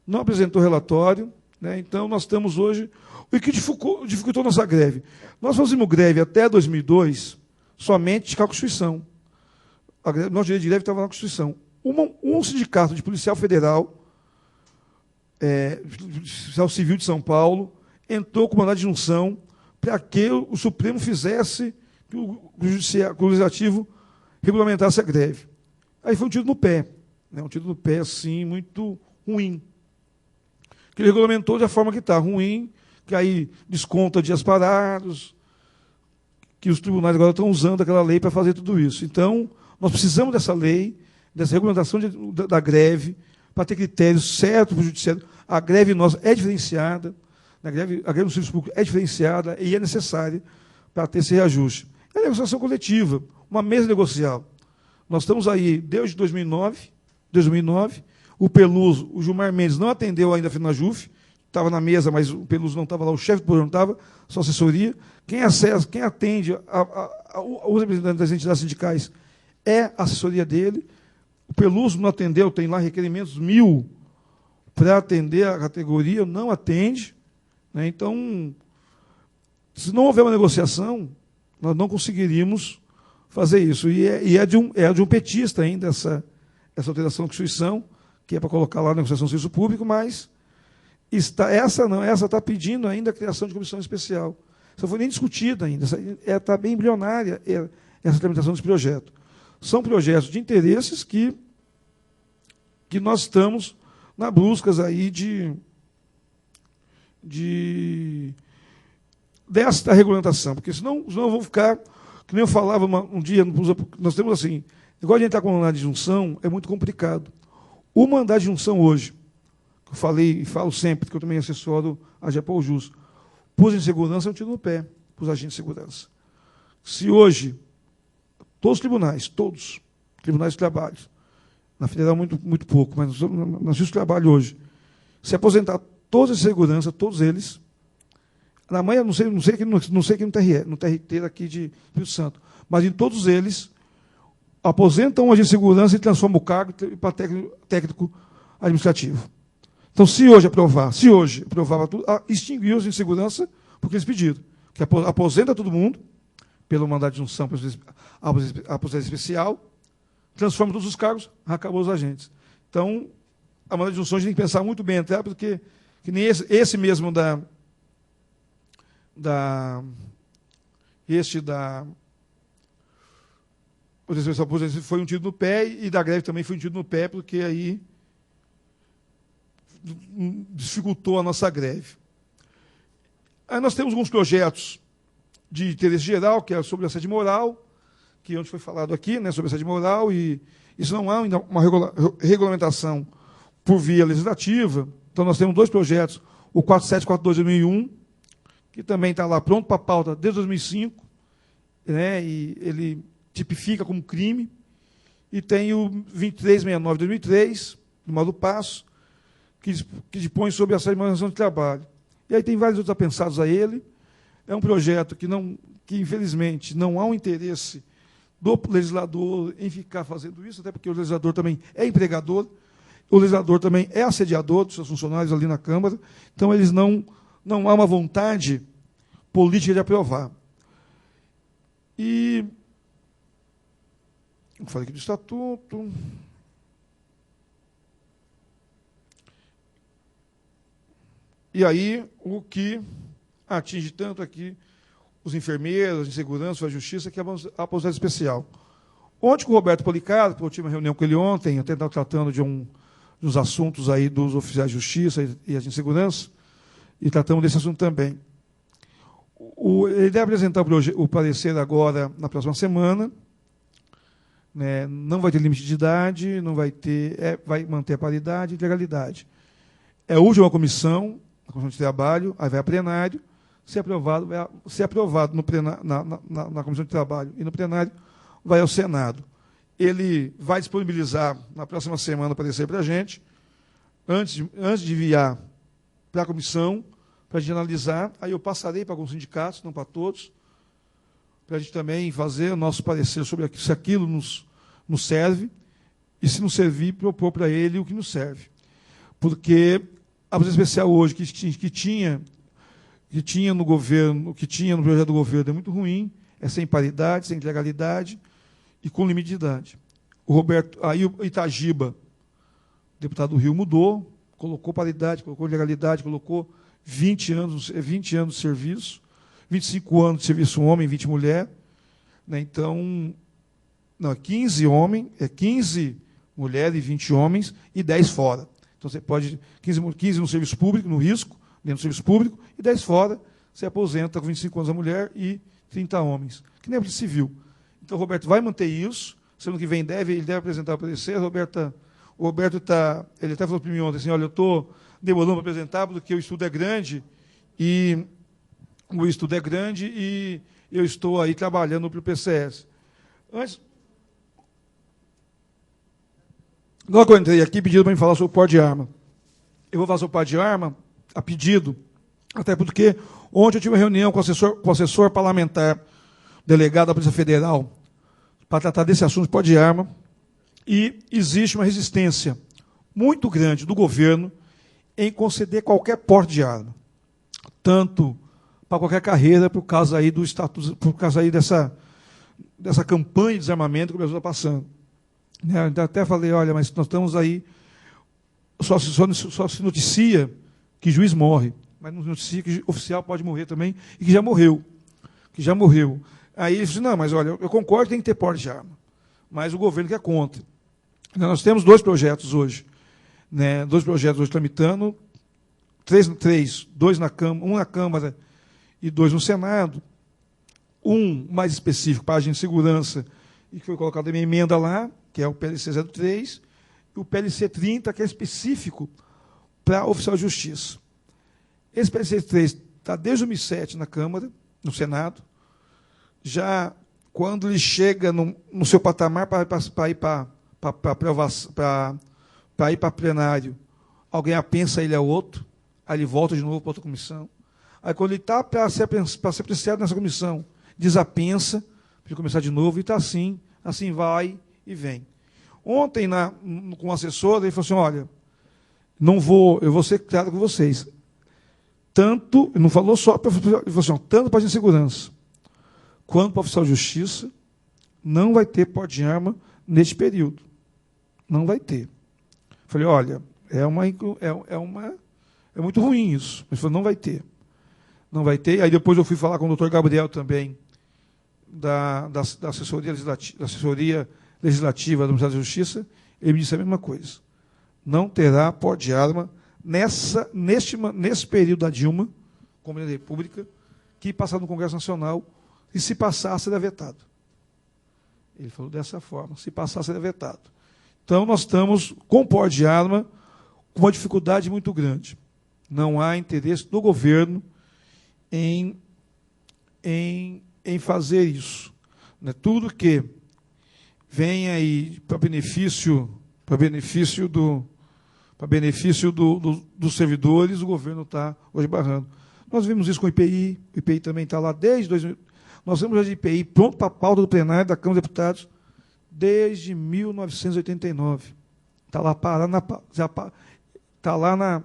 não apresentou relatório. Né? Então, nós estamos hoje... O que dificultou nossa greve? Nós fazíamos greve até 2002 somente com a Constituição. Nosso direito de greve estava na Constituição. Um sindicato de policial federal, policial civil de São Paulo, entrou com mandado de junção para que o Supremo fizesse, que o Legislativo regulamentasse a greve. Aí foi um tiro no pé. Um tiro no pé, assim, muito ruim. Que ele regulamentou da forma que está, ruim, que aí desconta dias parados, que os tribunais agora estão usando aquela lei para fazer tudo isso. Então, nós precisamos dessa lei, dessa regulamentação da greve, para ter critérios certos para o judiciário. A greve nossa é diferenciada, a greve no serviço público é diferenciada e é necessária para ter esse reajuste. É a negociação coletiva, uma mesa negocial. Nós estamos aí desde 2009, o Peluso, o Gilmar Mendes não atendeu ainda a FENAJUF, estava na mesa, mas o Peluso não estava lá, o chefe do programa não estava, só assessoria. Quem atende os representantes das entidades sindicais é a assessoria dele. O Peluso não atendeu, tem lá requerimentos 1000 para atender a categoria, não atende. Né? Então, se não houver uma negociação, nós não conseguiríamos fazer isso. E é de um petista ainda essa alteração da Constituição, que é para colocar lá na negociação do serviço público, mas essa está pedindo ainda a criação de comissão especial. Isso não foi nem discutida ainda, está bem embrionária essa tramitação desse projeto. São projetos de interesses que nós estamos na busca aí desta regulamentação, porque senão vão ficar, que nem eu falava um dia, nós temos assim, igual a gente está com mandado de junção, é muito complicado. O mandado de junção hoje, que eu falei e falo sempre, que eu também assessoro a Japão Jus, pus em segurança, é um tiro no pé para os agentes de segurança. Se hoje, todos os tribunais de trabalho, na federal muito, muito pouco, mas na justiça de trabalho hoje, se aposentar todos de segurança, todos eles, na manhã, não sei que no TRT aqui de Espírito Santo, mas em todos eles, aposentam um agente de segurança e transformam o cargo para técnico administrativo. Então, se hoje aprovava tudo, extinguiu os agentes de segurança, porque eles pediram, que aposenta todo mundo, pelo mandato de junção, a aposentadoria especial, transforma todos os cargos, acabou os agentes. Então, a mandato de junção a gente tem que pensar muito bem, até porque que nem esse mesmo foi um tiro no pé, e da greve também foi um tiro no pé, porque aí dificultou a nossa greve. Aí nós temos alguns projetos de interesse geral, que é sobre a assédio moral, que ontem foi falado aqui, né, sobre a assédio moral, e isso não há ainda uma regulamentação por via legislativa. Então, nós temos dois projetos, o 4742 de 2001, que também está lá pronto para pauta desde 2005, né, e ele tipifica como crime, e tem o 2369 de 2003, do Mauro Passo, que dispõe sobre a asseguração de trabalho. E aí tem vários outros apensados a ele. É um projeto que infelizmente, não há um interesse do legislador em ficar fazendo isso, até porque o legislador também é empregador, o legislador também é assediador dos seus funcionários ali na Câmara, então eles não há uma vontade política de aprovar. E eu falei aqui do estatuto. E aí, o que atinge tanto aqui os enfermeiros, de segurança, a justiça, que é a aposentadoria especial. Ontem, com o Roberto Policarpo, eu tive uma reunião com ele ontem, eu estava tratando de nos assuntos aí dos oficiais de justiça e agentes de segurança, e tratamos desse assunto também. Ele deve apresentar o parecer agora, na próxima semana, né? Não vai ter limite de idade, não vai ter, vai manter a paridade e legalidade. É a última comissão, a comissão de trabalho, aí vai a plenário, se aprovado no na comissão de trabalho e no plenário, vai ao Senado. Ele vai disponibilizar na próxima semana o parecer para a gente, antes de enviar para a comissão, para a gente analisar, aí eu passarei para alguns sindicatos, não para todos, para a gente também fazer o nosso parecer sobre se aquilo nos serve, e se não servir, propor para ele o que nos serve. Porque a polícia especial hoje, que tinha no governo, que tinha no projeto do governo, é muito ruim, é sem paridade, sem legalidade e com limite de idade. Aí o Itagiba, deputado do Rio, mudou, colocou paridade, colocou legalidade, colocou 20 anos de serviço, 25 anos de serviço homem, 20 mulher, né? Então, não, 15 homens, 15 mulheres e 20 homens e 10 fora. Então você pode 15 no serviço público, no risco, dentro do serviço público, e 10 fora, você aposenta com 25 anos a mulher e 30 homens, que nem a Polícia Civil. Então o Roberto vai manter isso, semana que vem ele deve apresentar o parecer. O Roberto ele até falou para mim ontem assim, olha, eu estou demorando para apresentar porque o estudo é grande e eu estou aí trabalhando para o PCS. Logo que eu entrei aqui, pediram para me falar sobre o porte de arma. Eu vou falar sobre o porte de arma a pedido, até porque ontem eu tive uma reunião com o assessor parlamentar, delegado da Polícia Federal, para tratar desse assunto de porte de arma, e existe uma resistência muito grande do governo em conceder qualquer porte de arma, tanto para qualquer carreira, por causa aí do status, por causa aí dessa campanha de desarmamento que o Brasil está passando. Eu até falei, olha, mas nós estamos aí, só se noticia que juiz morre, mas não noticia que oficial pode morrer também, e que já morreu. Aí ele disse, não, mas olha, eu concordo que tem que ter porte de arma, mas o governo que é contra. Nós temos 2 projetos hoje, né, 2 projetos hoje tramitando, 2 na Câmara, 1 na Câmara e 2 no Senado, um mais específico para a agente de segurança, e que foi colocado a minha emenda lá, que é o PLC 03, e o PLC 30, que é específico para oficial de justiça. Esse PLC 3 está desde 2007 na Câmara, no Senado, já quando ele chega no seu patamar para ir para plenário, alguém apensa ele a outro, aí ele volta de novo para outra comissão. Aí, quando ele está para ser apreciado nessa comissão, desapensa, para começar de novo, e está assim vai e vem. Ontem, com o assessor, ele falou assim, olha, eu vou ser claro com vocês. Tanto, não falou só, ele falou assim, tanto para a agente de segurança, quanto para o oficial de justiça, não vai ter porte de arma neste período. Não vai ter. Falei, olha, é muito ruim isso. Ele falou, não vai ter. Não vai ter. Aí depois eu fui falar com o doutor Gabriel também, da assessoria legislativa do Ministério da Justiça, ele me disse a mesma coisa. Não terá porte de arma nesse período da Dilma, como da República, que passar no Congresso Nacional, e se passar, será vetado. Ele falou dessa forma, se passar, será vetado. Então, nós estamos com porte de arma com uma dificuldade muito grande. Não há interesse do governo em fazer isso. Né? Tudo que vem aí para benefício dos servidores, o governo está hoje barrando. Nós vimos isso com o IPI também está lá desde 2000. Nós temos a IPI pronto para a pauta do plenário da Câmara dos Deputados desde 1989. Está lá parado, está lá na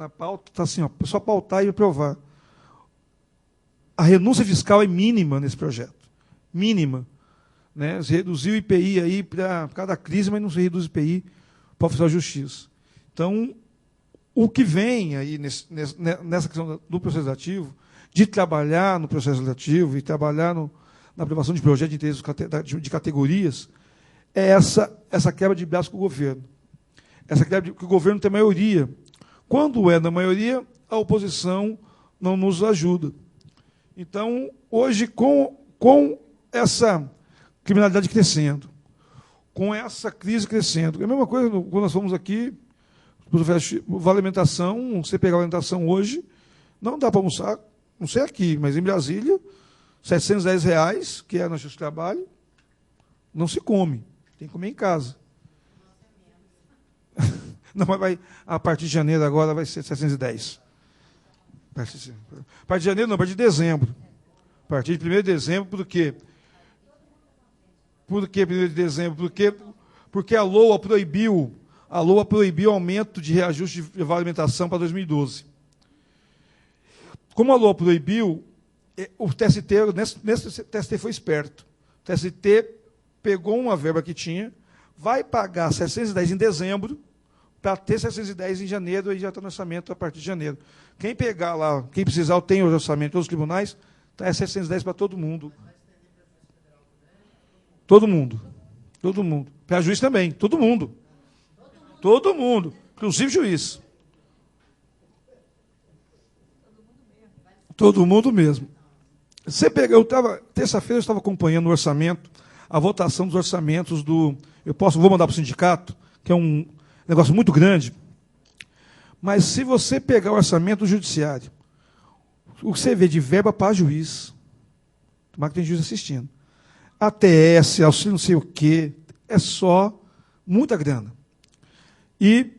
pauta, está assim, ó, só pautar e aprovar. A renúncia fiscal é mínima nesse projeto. Mínima. Né? Se reduziu o IPI aí para cada crise, mas não se reduz o IPI para o oficial de justiça. Então, o que vem aí nessa questão do processo legislativo, de trabalhar no processo legislativo e trabalhar na aprovação de projetos de interesse de categorias, é essa quebra de braço com o governo. essa greve que o governo tem maioria. Quando é na maioria, a oposição não nos ajuda. Então, hoje, com essa criminalidade crescendo, com essa crise crescendo, é a mesma coisa quando nós fomos aqui, vale alimentação, você pegar a alimentação hoje, não dá para almoçar, não sei aqui, mas em Brasília, R$ 710, que é nosso trabalho, não se come, tem que comer em casa. Não, mas a partir de janeiro agora vai ser 710. A partir de janeiro não, a partir de dezembro. A partir de 1º de dezembro, por quê? Por que 1º de dezembro? Porque a LOA proibiu o aumento de reajuste de vale alimentação para 2012. Como a LOA proibiu, o TST, nesse TST foi esperto. O TST pegou uma verba que tinha, vai pagar 710 em dezembro, para ter 710 em janeiro, e já está no orçamento a partir de janeiro. Quem pegar lá, quem precisar, tem o orçamento dos tribunais, é 710 para todo mundo. Todo mundo. Todo mundo. Para juiz também, todo mundo. Todo mundo, inclusive juiz. Todo mundo mesmo. Você pega, terça-feira eu estava acompanhando o orçamento, a votação dos orçamentos vou mandar para o sindicato, que é um negócio muito grande, mas se você pegar o orçamento do judiciário, o que você vê de verba para juiz, tomara que tem juiz assistindo, ATS, auxílio não sei o quê, é só muita grana. E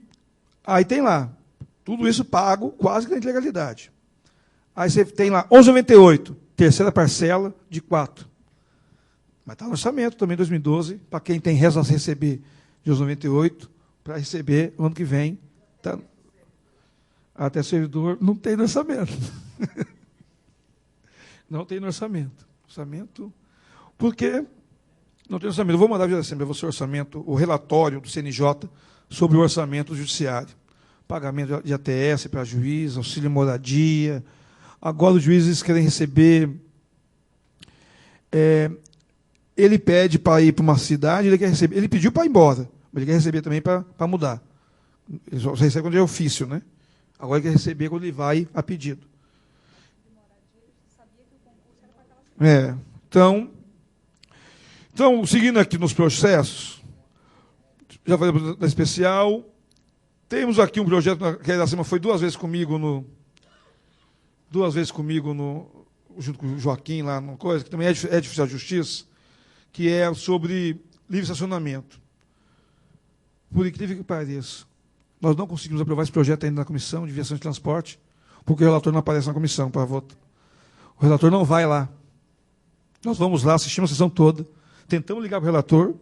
aí tem lá, tudo isso pago quase que na integralidade. Aí você tem lá 11,98, terceira parcela de 4. Mas está no orçamento também, 2012, para quem tem resto a receber de 11,98, para receber no ano que vem. Tá, até servidor não tem no orçamento. Não tem no orçamento. Orçamento. Por quê? Não tem orçamento. Eu vou mandar via Assembleia você o orçamento, o relatório do CNJ sobre o orçamento judiciário. Pagamento de ATS para juiz, auxílio moradia. Agora os juízes querem receber. Ele pede para ir para uma cidade, ele pediu para ir embora, mas ele quer receber também para mudar. Ele só recebe quando é ofício, né? Agora ele quer receber quando ele vai a pedido. Então, seguindo aqui nos processos, já falei da especial, temos aqui um projeto que a Iracema foi duas vezes comigo, junto com o Joaquim, lá numa coisa, que também é de oficial de justiça, que é sobre livre estacionamento. Por incrível que pareça, nós não conseguimos aprovar esse projeto ainda na Comissão de Viação e Transporte, porque o relator não aparece na comissão para votar. O relator não vai lá. Nós vamos lá, assistimos a sessão toda, tentamos ligar para o relator,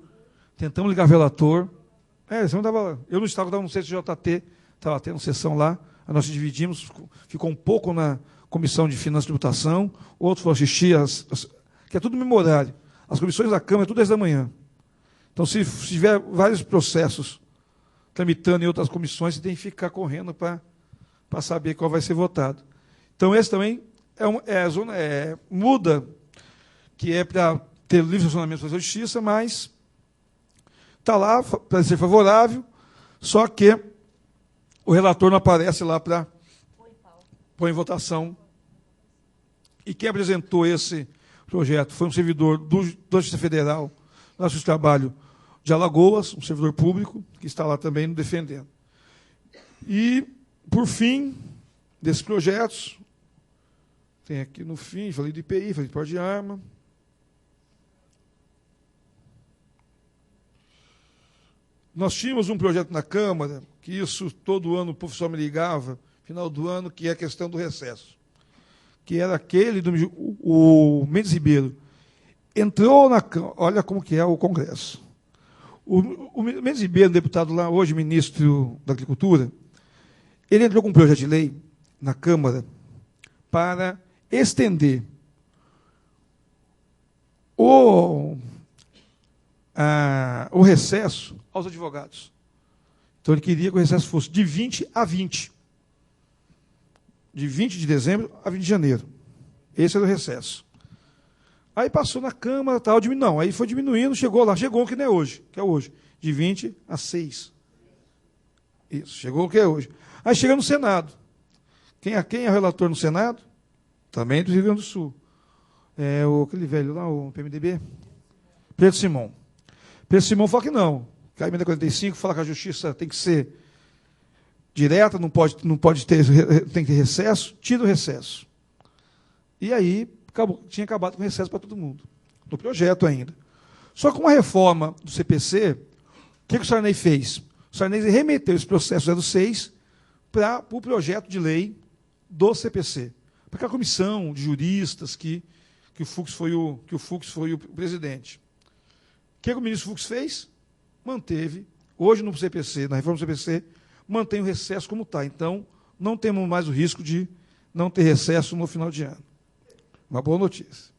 eu não estava no CCJT, estava tendo sessão lá, nós dividimos, ficou um pouco na Comissão de Finanças e Tributação, outros foram assistir, que é tudo mesmo horário. As comissões da Câmara é tudo 10 da manhã. Então, se tiver vários processos tramitando em outras comissões, você tem que ficar correndo para saber qual vai ser votado. Então, esse também muda, que é para ter livre funcionamento da justiça, mas está lá para ser favorável, só que o relator não aparece lá para pôr em votação. E quem apresentou esse projeto foi um servidor da Justiça Federal, nosso trabalho de Alagoas, um servidor público, que está lá também nos defendendo. E, por fim, desses projetos, tem aqui no fim, falei de IPI, falei de porte de arma. Nós tínhamos um projeto na Câmara, que isso todo ano o professor me ligava, final do ano, que é a questão do recesso. Que era aquele o Mendes Ribeiro. Entrou na Câmara, olha como que é o Congresso. O Mendes Ribeiro, deputado lá, hoje ministro da Agricultura, ele entrou com um projeto de lei na Câmara para estender o recesso aos advogados. Então, ele queria que o recesso fosse de 20 a 20. De 20 de dezembro a 20 de janeiro. Esse era o recesso. Aí passou na Câmara, tal, não, aí foi diminuindo, chegou o que não é hoje, que é hoje, de 20 a 6. Isso, chegou o que é hoje. Aí chega no Senado. Quem é o relator no Senado? Também do Rio Grande do Sul. Aquele velho lá, o PMDB. Pedro Simão. Pedro Simão fala que não. Que a emenda 45 fala que a justiça tem que ser direta, não pode ter, tem que ter recesso, tira o recesso. E aí tinha acabado com o recesso para todo mundo. No projeto ainda. Só que com a reforma do CPC, o que o Sarney fez? O Sarney remeteu esse processo 06 para o projeto de lei do CPC. Para aquela comissão de juristas que o Fux foi o presidente. O que o ministro Fux fez? Manteve. Hoje no CPC, na reforma do CPC, mantém o recesso como está. Então, não temos mais o risco de não ter recesso no final de ano. Uma boa notícia.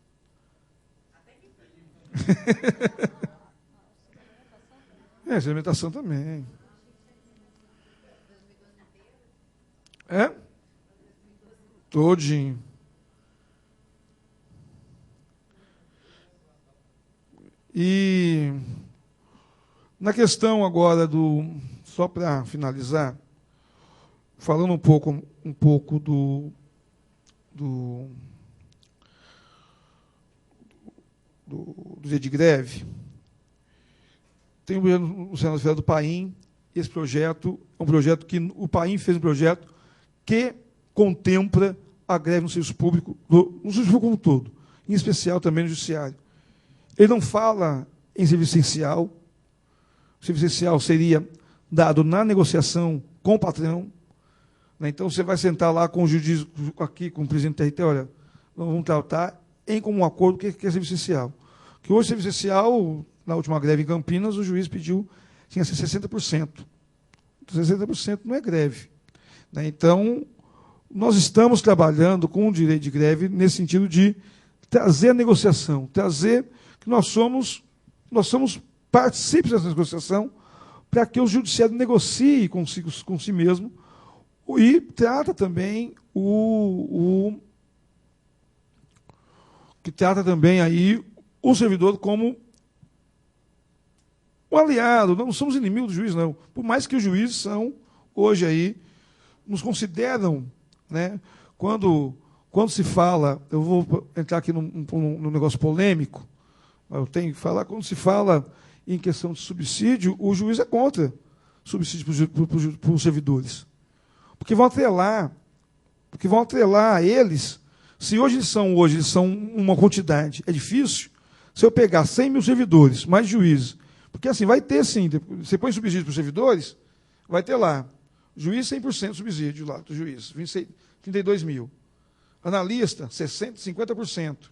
Essa alimentação também. Todinho. E na questão agora só para finalizar, falando um pouco do dia de greve, tem o Senado Federal do Paim, e esse projeto é um projeto que o Paim fez um projeto que contempla a greve no serviço público, no serviço público como um todo, em especial também no judiciário. Ele não fala em serviço essencial. O serviço essencial seria dado na negociação com o patrão. Né? Então, você vai sentar lá com o juiz, aqui com o presidente do TRT, olha, vamos tratar em comum acordo o que é serviço essencial. Que hoje, serviço essencial, na última greve em Campinas, o juiz pediu, tinha que ser 60%. 60% não é greve. Né? Então, nós estamos trabalhando com o direito de greve nesse sentido de trazer a negociação, trazer que nós somos partícipes dessa negociação para que o judiciário negocie com si mesmo e trata também aí o servidor como um aliado. Não somos inimigos do juiz, não. Por mais que os juízes são, hoje aí, nos consideram, né, quando se fala, eu vou entrar aqui num negócio polêmico, eu tenho que falar, quando se fala em questão de subsídio, o juiz é contra subsídio para os servidores. Porque vão atrelar a eles, se hoje eles são uma quantidade, é difícil, se eu pegar 100 mil servidores, mais juízes, porque assim, vai ter sim, você põe subsídio para os servidores, vai ter lá, juiz 100% subsídio lá, do juiz, 32 mil. Analista, 50%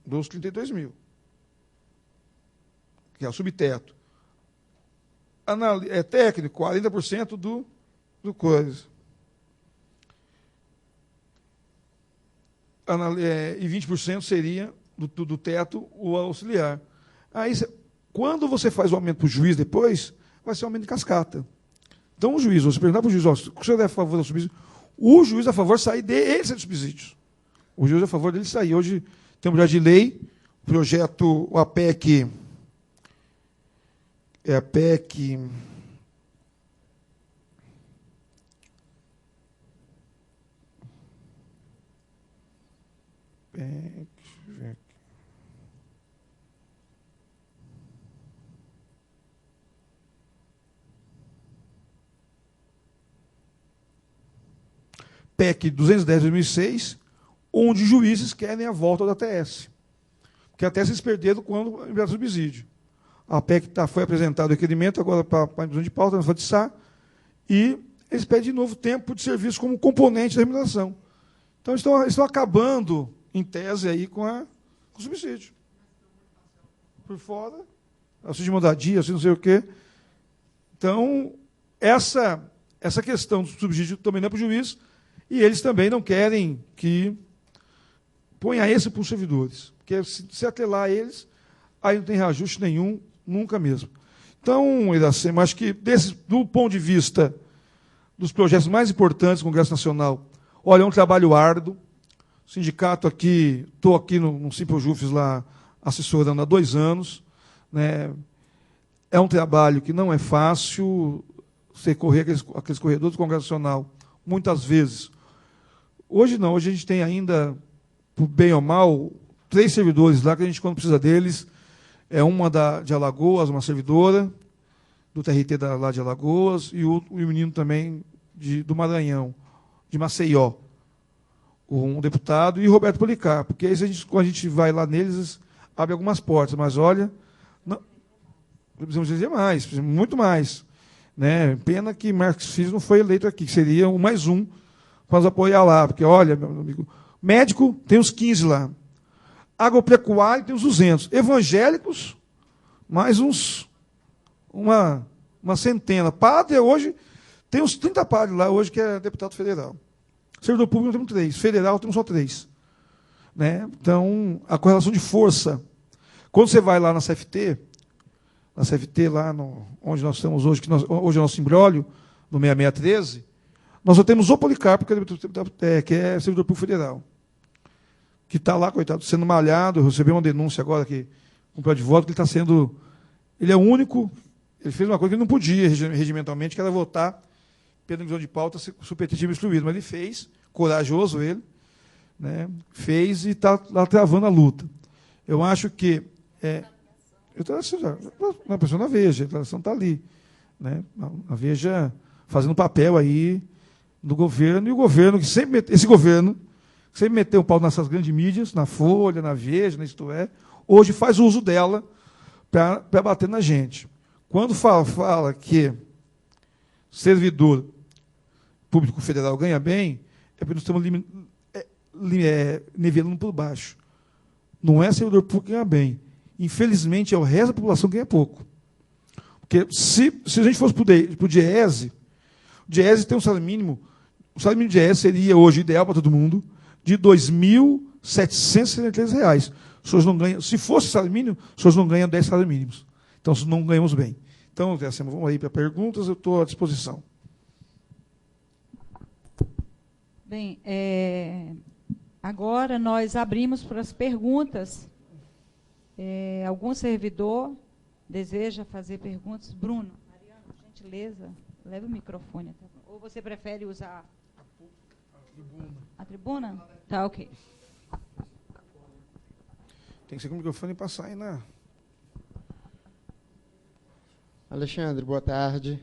dos 32 mil. Que é o subteto. Técnico, 40% do coisa. E 20% seria do teto o auxiliar. Aí, quando você faz o aumento para o juiz depois, vai ser um aumento de cascata. Então, o juiz, você perguntar para o juiz, o senhor é a favor do subsídio? O juiz é a favor de sair dele sem subsídios. O juiz é a favor dele sair. Hoje tem um projeto de lei, projeto, a PEC... É a PEC... PEC 210 de 2006, onde juízes querem a volta da TS. Porque a TS eles perderam quando enviaram subsídio. A PEC foi apresentado o requerimento, agora para a inclusão de pauta, na FATSA, e eles pedem de novo tempo de serviço como componente da remuneração. Então, estão acabando, em tese, aí, com o subsídio. Por fora, auxílio de moradia, não sei o quê. Então, essa questão do subsídio também não é para o juiz, e eles também não querem que ponha esse para os servidores. Porque se atrelar a eles, aí não tem reajuste nenhum, nunca mesmo. Então, Iracema, acho que do ponto de vista dos projetos mais importantes do Congresso Nacional, olha, é um trabalho árduo. O sindicato aqui, estou aqui no Simpojufes lá assessorando há 2 anos. Né? É um trabalho que não é fácil, você correr aqueles corredores do Congresso Nacional, muitas vezes. Hoje não, hoje a gente tem ainda, por bem ou mal, 3 servidores lá, que a gente, quando precisa deles, é uma de Alagoas, uma servidora, do TRT lá de Alagoas, e o menino também do Maranhão, de Maceió, um deputado, e Roberto Policarpo, porque aí, quando a gente vai lá neles, abre algumas portas, mas olha, não, precisamos dizer mais, precisamos muito mais. Né? Pena que Marcos Filho não foi eleito aqui, que seria um mais um para nos apoiar lá, porque, olha, meu amigo, médico tem uns 15 lá, agropecuário tem uns 200, evangélicos, mais uma centena. Padre, hoje, tem uns 30 padres lá, hoje, que é deputado federal. Servidor público, nós temos 3. Federal, temos só 3. Né? Então, a correlação de força. Quando você vai lá na CFT, lá onde nós estamos hoje, hoje é o nosso imbróglio, no 6613, nós só temos o Policarpo, que é servidor público federal. Que está lá, coitado, sendo malhado. Eu recebi uma denúncia agora, que comprou de voto, que ele está sendo... Ele é o único... Ele fez uma coisa que ele não podia, regimentalmente, que era votar pela divisão de pauta supetitivo excluído. Mas ele fez, corajoso ele, né, fez e está lá travando a luta. Eu acho que... a pessoa na Veja, a declaração está ali. Né, a Veja fazendo papel aí do governo, e o governo, esse governo, que sempre meteu o pau nessas grandes mídias, na Folha, na Veja, na Isto É, hoje faz uso dela para bater na gente. Quando fala que servidor público federal ganha bem, é porque nós estamos nivelando por baixo. Não é servidor público que ganha bem. Infelizmente, é o resto da população que ganha pouco. Porque se a gente fosse para o DIEESE, o DIEESE tem um salário mínimo, o salário mínimo do DIEESE seria hoje ideal para todo mundo, de R$ 2.763. Se fosse salário mínimo, as pessoas não ganham 10 salários mínimos. Então, não ganhamos bem. Então, vamos aí para perguntas, eu estou à disposição. Bem, agora nós abrimos para as perguntas. Algum servidor deseja fazer perguntas? Bruno, Mariano, gentileza, leve o microfone. Ou você prefere usar a tribuna? Tá, ok. Tem que ser com o microfone e passar aí na... Alexandre, boa tarde.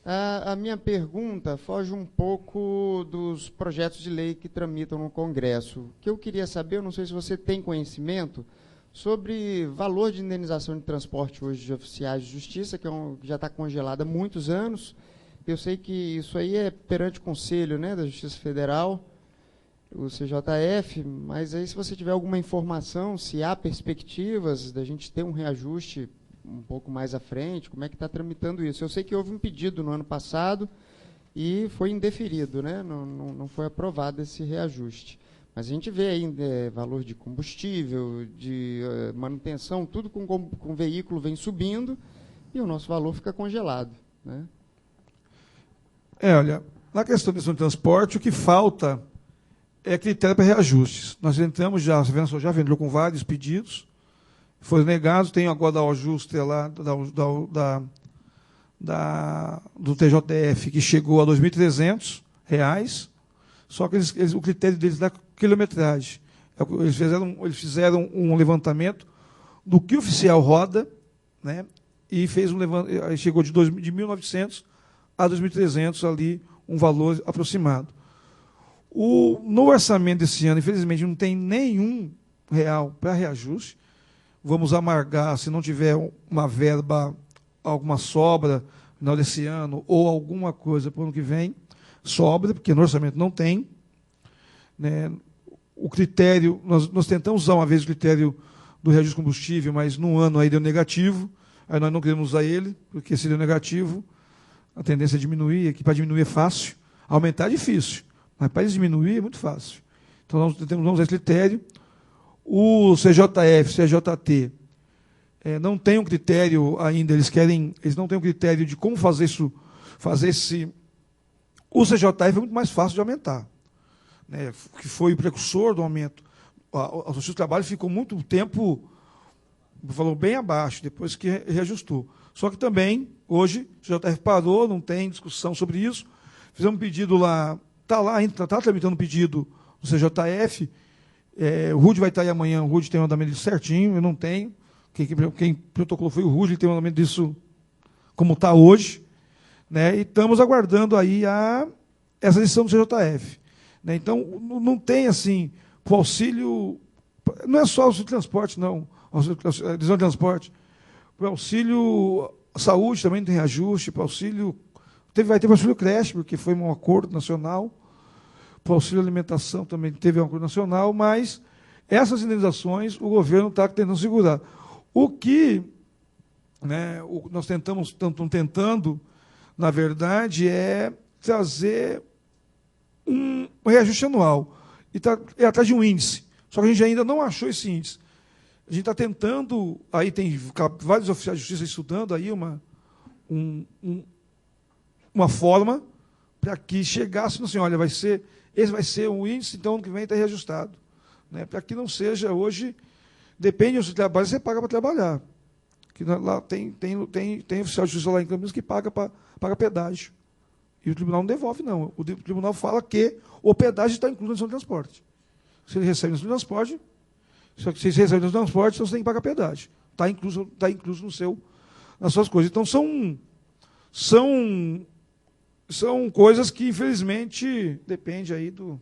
A minha pergunta foge um pouco dos projetos de lei que tramitam no Congresso. O que eu queria saber, eu não sei se você tem conhecimento, sobre valor de indenização de transporte hoje de oficiais de justiça, que já está congelado há muitos anos. Eu sei que isso aí é perante o Conselho, né, da Justiça Federal, o CJF, mas aí, se você tiver alguma informação, se há perspectivas da gente ter um reajuste um pouco mais à frente, como é que está tramitando isso? Eu sei que houve um pedido no ano passado e foi indeferido, né? Não foi aprovado esse reajuste. Mas a gente vê aí valor de combustível, de manutenção, tudo com veículo vem subindo e o nosso valor fica congelado, né? Olha, na questão de transporte, o que falta é critério para reajustes. Nós entramos já, você já vendeu com vários pedidos, foram negados, tem agora o ajuste lá do TJF, que chegou a R$ 2.300, só que o critério deles é quilometragem. Eles fizeram um levantamento do que o oficial roda, né, e fez chegou de 1.900 a 2.300 ali, um valor aproximado. No orçamento desse ano, infelizmente, não tem nenhum real para reajuste. Vamos amargar, se não tiver uma verba, alguma sobra no final desse ano, ou alguma coisa para o ano que vem, sobra, porque no orçamento não tem. Né? O critério, nós tentamos usar uma vez o critério do reajuste de combustível, mas no ano aí deu negativo, aí nós não queremos usar ele, porque se deu negativo, a tendência é diminuir, que para diminuir é fácil, aumentar é difícil, mas para diminuir é muito fácil. Então nós tentamos usar esse critério. O CJF, CJT, não tem um critério ainda, eles não têm um critério de como fazer isso, O CJF é muito mais fácil de aumentar, né, que foi o precursor do aumento. A Justiça do Trabalho ficou muito tempo, falou bem abaixo, depois que reajustou. Só que também, hoje, o CJF parou, não tem discussão sobre isso. Fizemos um pedido lá, está lá ainda, está tramitando um pedido no CJF. O RUD vai estar aí amanhã, o RUD tem o andamento disso certinho, eu não tenho. Quem protocolou foi o RUD, ele tem o andamento disso como está hoje. Né, e estamos aguardando aí essa decisão do CJF. Né, então, não tem assim, o auxílio, não é só o auxílio de transporte, não, a decisão de transporte, o auxílio saúde também tem reajuste, para auxílio, vai ter o auxílio creche, porque foi um acordo nacional, para o auxílio alimentação também teve um acordo nacional, mas essas indenizações o governo está tentando segurar. O que, né, nós estamos tentando, na verdade, é trazer um reajuste anual. E é atrás de um índice. Só que a gente ainda não achou esse índice. A gente está tentando, aí tem vários oficiais de justiça estudando aí uma forma para que chegasse assim, olha, esse vai ser um índice, então ano que vem está reajustado. Né, para que não seja hoje, depende do trabalho, você paga para trabalhar. Que lá tem oficial de justiça lá em Campinas que paga pedágio. E o tribunal não devolve, não. O tribunal fala que o pedágio está incluído na decisão de transporte. Se ele recebe na decisão de transporte, só que se você recebe na decisão de transporte, então você tem que pagar pedágio. Está incluso nas suas coisas. Então, são coisas que, infelizmente, depende aí do...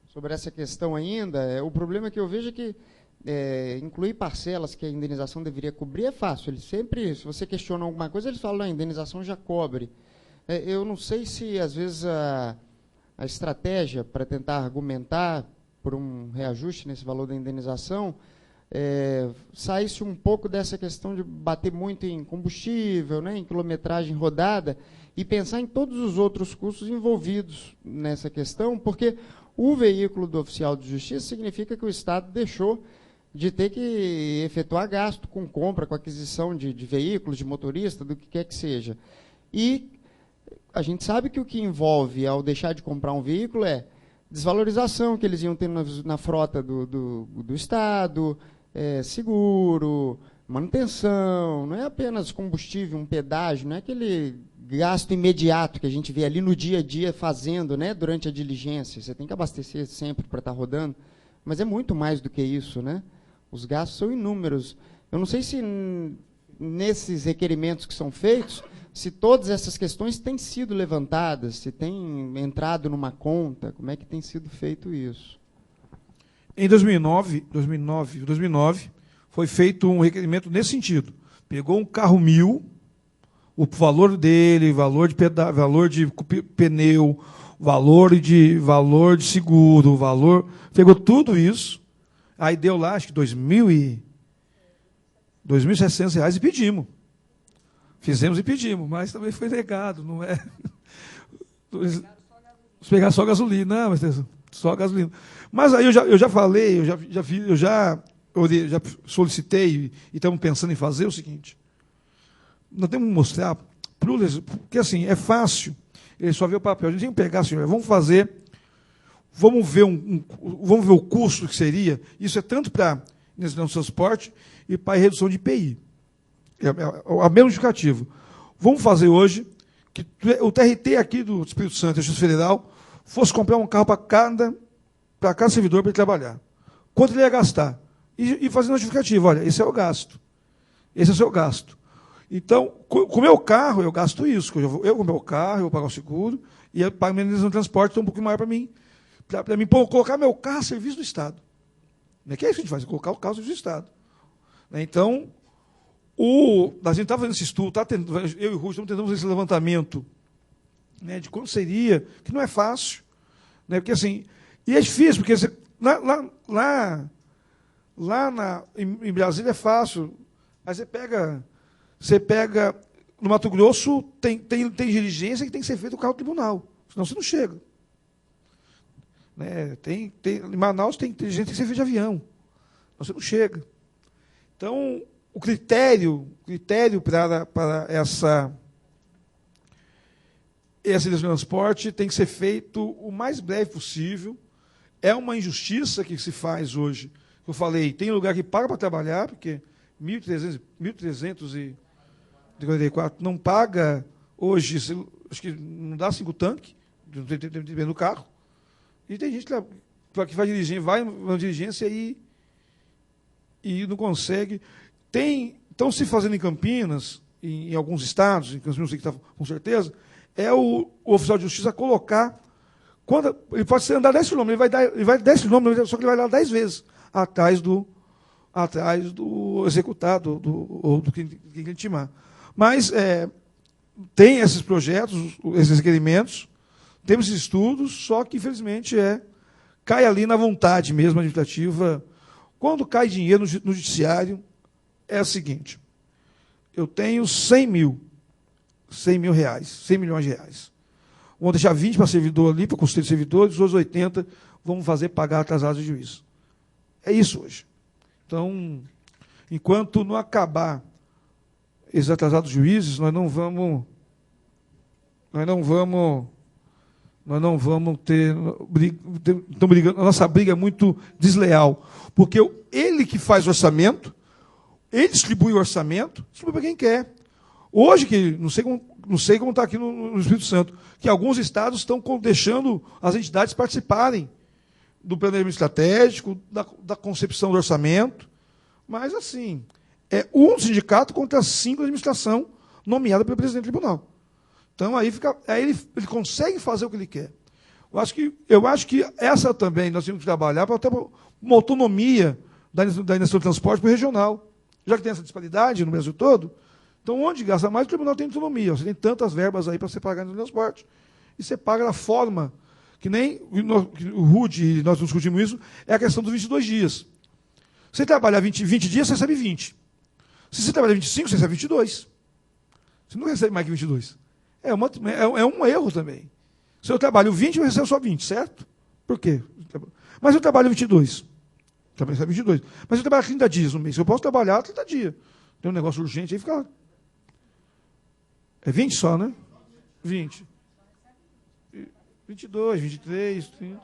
Sobre essa questão ainda, o problema que eu vejo é que incluir parcelas que a indenização deveria cobrir é fácil. Eles sempre, se você questiona alguma coisa, eles falam, a indenização já cobre. Eu não sei se, às vezes, a estratégia para tentar argumentar por um reajuste nesse valor da indenização saísse um pouco dessa questão de bater muito em combustível, né, em quilometragem rodada, e pensar em todos os outros custos envolvidos nessa questão, porque o veículo do oficial de justiça significa que o Estado deixou de ter que efetuar gasto com compra, com aquisição de veículos, de motorista, do que quer que seja. E a gente sabe que o que envolve ao deixar de comprar um veículo é desvalorização que eles iam ter na frota do Estado, seguro, manutenção, não é apenas combustível, um pedágio, não é aquele gasto imediato que a gente vê ali no dia a dia fazendo, né, durante a diligência. Você tem que abastecer sempre para estar rodando, mas é muito mais do que isso, né? Os gastos são inúmeros. Eu não sei se nesses requerimentos que são feitos, se todas essas questões têm sido levantadas, se tem entrado numa conta, como é que tem sido feito isso? Em 2009, foi feito um requerimento nesse sentido. Pegou um carro 1000, o valor dele, valor de pneu, valor de seguro, pegou tudo isso, aí deu lá, acho que R$2.600 e pedimos. Fizemos e pedimos, mas também foi negado, não é? Pegar só gasolina, não, mas só gasolina. Mas aí eu já falei, eu já solicitei e estamos pensando em fazer o seguinte. Nós temos que mostrar, porque assim, é fácil, ele só vê o papel. A gente tem que pegar, senhor, vamos ver o custo que seria. Isso é tanto para o transporte e para a redução de IPI. É mesmo indicativo. Vamos fazer hoje que o TRT aqui do Espírito Santo, a Justiça Federal, fosse comprar um carro para cada servidor para ele trabalhar. Quanto ele ia gastar? E fazer notificativo, olha, esse é o gasto. Esse é o seu gasto. Então, com o meu carro, eu gasto isso. Eu com o meu carro, eu vou pagar o seguro, e eu pago menos no transporte, então um pouquinho maior para mim. Para mim colocar meu carro a serviço do Estado. Não é que é isso que a gente faz, colocar o carro a serviço do Estado. Então, a gente está fazendo esse estudo, eu e o Rui estamos tentando fazer esse levantamento, né, de quanto seria, que não é fácil. Né, porque assim, e é difícil, porque em Brasília é fácil. Aí você pega no Mato Grosso, tem diligência que tem que ser feita no carro do tribunal, senão você não chega. Né, em Manaus tem diligência que tem que ser feita de avião, senão você não chega. Então, o critério para essa linha de transporte tem que ser feito o mais breve possível. É uma injustiça que se faz hoje. Eu falei, tem lugar que paga para trabalhar, porque 1.344 não paga hoje, acho que não dá 5 tanques no carro. E tem gente que vai dirigir, vai na diligência e não consegue. Estão se fazendo em Campinas, em alguns estados, em Campinas não sei que está com certeza, é o oficial de justiça colocar. Ele pode andar 10 km, ele vai 10 km, só que ele vai lá 10 vezes atrás do executado, ou do que intimar. Mas tem esses projetos, esses requerimentos, temos estudos, só que, infelizmente, cai ali na vontade mesmo administrativa. Quando cai dinheiro no judiciário, é o seguinte: eu tenho 100 milhões de reais. Vamos deixar 20 para servidor ali, para custeio de servidores, os outros 80 vamos fazer pagar atrasados de juízo. É isso hoje. Então, enquanto não acabar esses atrasados juízes, nós não vamos ter estamos brigando, a nossa briga é muito desleal, porque ele que faz orçamento, ele distribui o orçamento, distribui para quem quer. Hoje, que não sei como está aqui no Espírito Santo, que alguns estados estão deixando as entidades participarem do planejamento estratégico, da concepção do orçamento, mas, assim, é um sindicato contra 5 da administração nomeada pelo presidente do tribunal. Então, aí ele consegue fazer o que ele quer. Eu acho que essa também nós temos que trabalhar para ter uma autonomia da administração de transporte para o regional. Já que tem essa disparidade no Brasil todo, então, onde gasta mais, o tribunal tem autonomia. Você tem tantas verbas aí para você pagar no transporte. E você paga da forma, que nem o RUD, nós discutimos isso, é a questão dos 22 dias. Você trabalhar 20 dias, você recebe 20. Se você trabalhar 25, você recebe 22. Você não recebe mais que 22. É um erro também. Se eu trabalho 20, eu recebo só 20, certo? Por quê? Mas eu trabalho 22. Também recebe 22. Mas eu trabalho 30 dias no mês. Eu posso trabalhar 30 dias. Tem um negócio urgente aí, fica lá. É 20 só, né? 20. 22, 23, 30.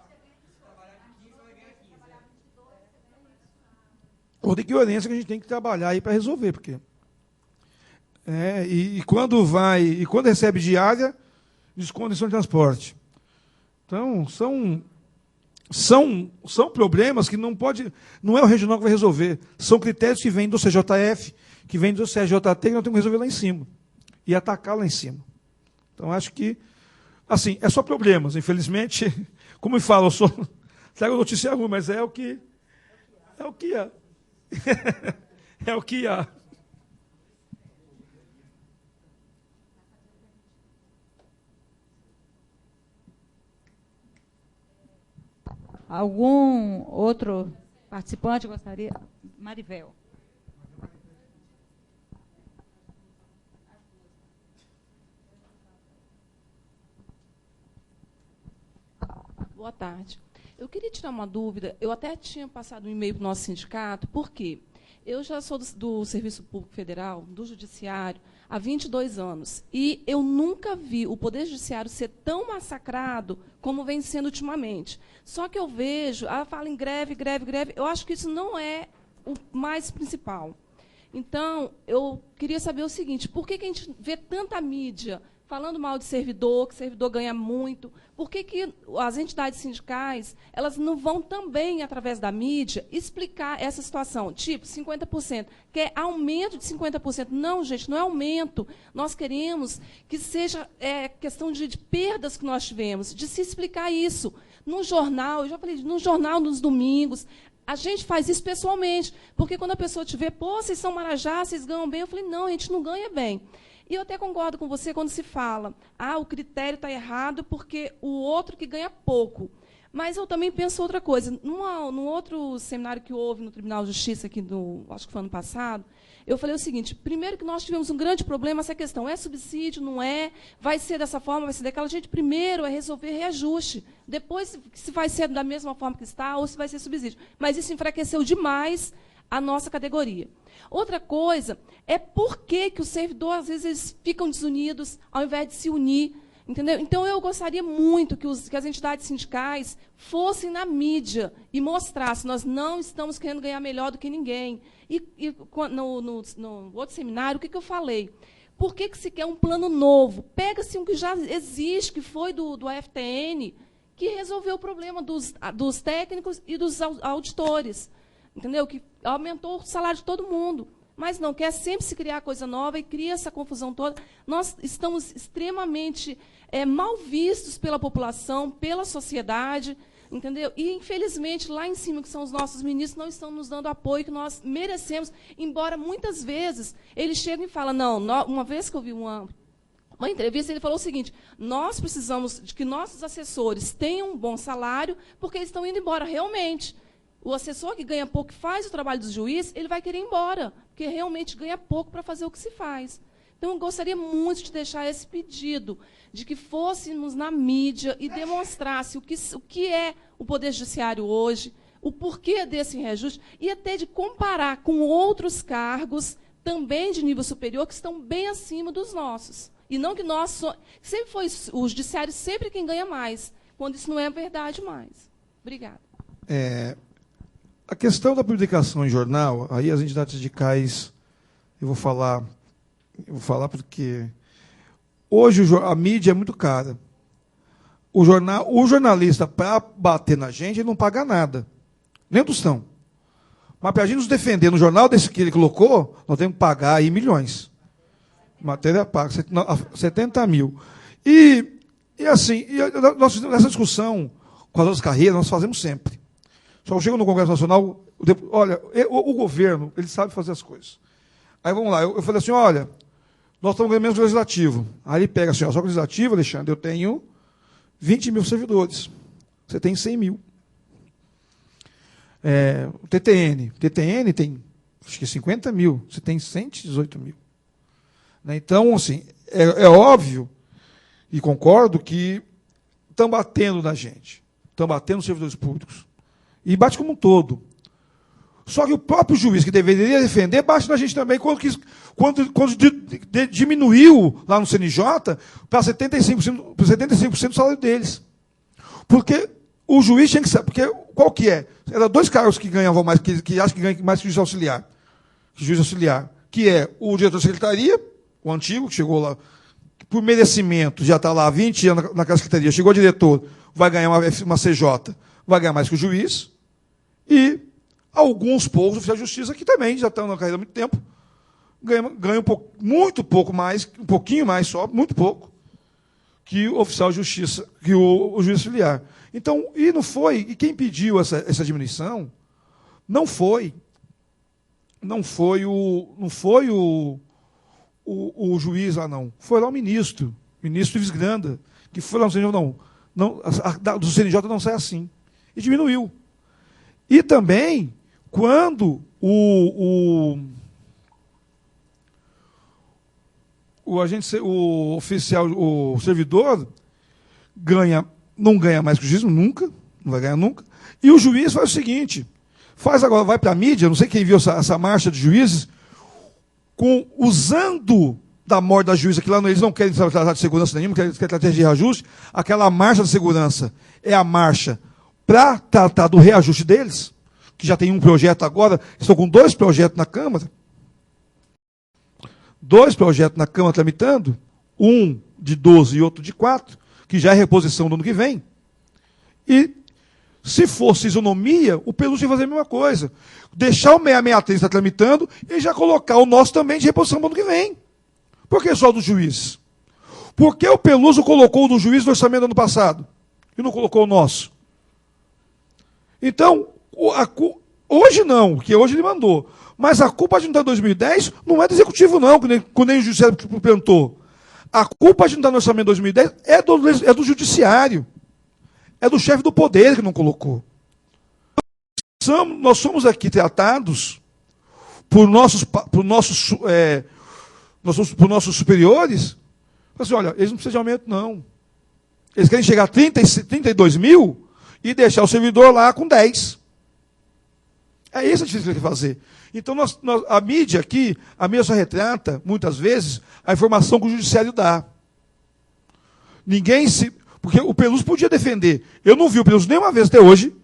Outra equivalência que a gente tem que trabalhar aí para resolver, porque... E quando recebe diária, descondição de transporte. Então, são problemas que não é o regional que vai resolver. São critérios que vêm do CJF, que vêm do CJT, que nós temos que resolver lá em cima. E atacar lá em cima. Então, acho que, assim, é só problemas. Infelizmente, como eu falo, eu trago notícia ruim, mas é o que há. É o que há. Algum outro participante gostaria? Marivel. Boa tarde. Eu queria tirar uma dúvida. Eu até tinha passado um e-mail para o nosso sindicato, por quê? Eu já sou do Serviço Público Federal, do Judiciário, há 22 anos. E eu nunca vi o Poder Judiciário ser tão massacrado como vem sendo ultimamente. Só que eu vejo, fala em greve, eu acho que isso não é o mais principal. Então, eu queria saber o seguinte, por que a gente vê tanta mídia falando mal de servidor, que servidor ganha muito? Por que as entidades sindicais elas não vão também, através da mídia, explicar essa situação? Tipo, 50%. Quer aumento de 50%. Não, gente, não é aumento. Nós queremos que seja questão de perdas que nós tivemos, de se explicar isso. No jornal, eu já falei, no jornal nos domingos, a gente faz isso pessoalmente, porque quando a pessoa te vê, pô, vocês são Marajá, vocês ganham bem, eu falei, não, a gente não ganha bem. E eu até concordo com você quando se fala, o critério está errado porque o outro que ganha pouco. Mas eu também penso outra coisa. Num outro seminário que houve no Tribunal de Justiça, aqui acho que foi ano passado, eu falei o seguinte, primeiro que nós tivemos um grande problema, essa questão, é subsídio, não é? Vai ser dessa forma, vai ser daquela? Gente, primeiro é resolver reajuste. Depois, se vai ser da mesma forma que está ou se vai ser subsídio. Mas isso enfraqueceu demais a nossa categoria. Outra coisa é por que o servidor, às vezes, eles ficam desunidos, ao invés de se unir. Entendeu? Então, eu gostaria muito que as entidades sindicais fossem na mídia e mostrassem, nós não estamos querendo ganhar melhor do que ninguém. E no outro seminário, o que eu falei? Por que se quer um plano novo? Pega-se um que já existe, que foi do FTN, que resolveu o problema dos técnicos e dos auditores. Entendeu? Que aumentou o salário de todo mundo. Mas não, quer sempre se criar coisa nova e cria essa confusão toda. Nós estamos extremamente mal vistos pela população, pela sociedade, entendeu? E, infelizmente, lá em cima, que são os nossos ministros, não estão nos dando apoio que nós merecemos, embora muitas vezes eles chegam e falam, não, uma vez que eu vi uma entrevista, ele falou o seguinte, nós precisamos de que nossos assessores tenham um bom salário, porque eles estão indo embora realmente. O assessor que ganha pouco, que faz o trabalho do juiz, ele vai querer ir embora, porque realmente ganha pouco para fazer o que se faz. Então, eu gostaria muito de deixar esse pedido, de que fôssemos na mídia e demonstrasse o que é o Poder Judiciário hoje, o porquê desse reajuste, e até de comparar com outros cargos, também de nível superior, que estão bem acima dos nossos. E não que sempre foi o Judiciário sempre quem ganha mais, quando isso não é verdade mais. Obrigada. A questão da publicação em jornal, aí as entidades sindicais, eu vou falar porque hoje a mídia é muito cara. O jornalista, para bater na gente, ele não paga nada, nem tostão. Mas para a gente nos defender no jornal desse que ele colocou, nós temos que pagar aí milhões. Matéria paga, 70 mil. E assim, nessa discussão com as outras carreiras, nós fazemos sempre. Só chega no Congresso Nacional, olha, o governo, ele sabe fazer as coisas. Aí vamos lá, eu falei assim, olha, nós estamos ganhando menos que o legislativo. Aí ele pega assim, ó, só que o legislativo, Alexandre, eu tenho 20 mil servidores. Você tem 100 mil. O TTN tem, acho que 50 mil. Você tem 118 mil. Né? Então, assim, é óbvio, e concordo, que estão batendo na gente. Estão batendo nos servidores públicos. E bate como um todo. Só que o próprio juiz, que deveria defender, bate na gente também quando diminuiu lá no CNJ para 75% do salário deles. Porque o juiz tinha que saber. Porque qual que é? Era dois cargos que ganhavam mais, que acho que ganham mais que o juiz auxiliar. Que é o diretor de secretaria, o antigo, que chegou lá, que por merecimento, já está lá há 20 anos naquela secretaria, chegou diretor, vai ganhar uma CJ, vai ganhar mais que o juiz. E alguns poucos oficiais de justiça que também já estão na carreira há muito tempo, ganham muito pouco mais, um pouquinho mais só, muito pouco, que o oficial de justiça, que o juiz auxiliar. Então, e quem pediu essa diminuição não foi o juiz lá, não. Foi lá o ministro Ives Granda, que foi lá no CNJ, do CNJ não sai assim. E diminuiu. E também, quando o oficial, o servidor, não ganha mais que o juiz, nunca, não vai ganhar nunca, e o juiz faz o seguinte, vai para a mídia, não sei quem viu essa marcha de juízes, usando da morte da juíza, que lá eles não querem tratar de segurança nenhuma, querem tratar de reajuste, aquela marcha de segurança é a marcha para tratar do reajuste deles, que já tem um projeto agora, estão com 2 projetos na Câmara, 2 projetos na Câmara tramitando, um de 12 e outro de 4, que já é reposição do ano que vem. E, se fosse isonomia, o Peluso ia fazer a mesma coisa. Deixar o 663 estar tramitando e já colocar o nosso também de reposição do ano que vem. Por que só do juiz? Por que o Peluso colocou o do juiz no orçamento do ano passado e não colocou o nosso? Então, hoje não, porque hoje ele mandou. Mas a culpa de não estar em 2010 não é do executivo, não, que nem o judiciário plantou. A culpa de não estar no orçamento de 2010 é do judiciário. É do chefe do poder que não colocou. Nós somos aqui tratados por nossos superiores. Assim, olha, eles não precisam de aumento, não. Eles querem chegar a 32 mil e deixar o servidor lá com 10. É isso que a gente tem que fazer. Então, a mídia aqui, a mídia só retrata, muitas vezes, a informação que o judiciário dá. Ninguém se... Porque o Peluso podia defender. Eu não vi o Peluso nenhuma vez até hoje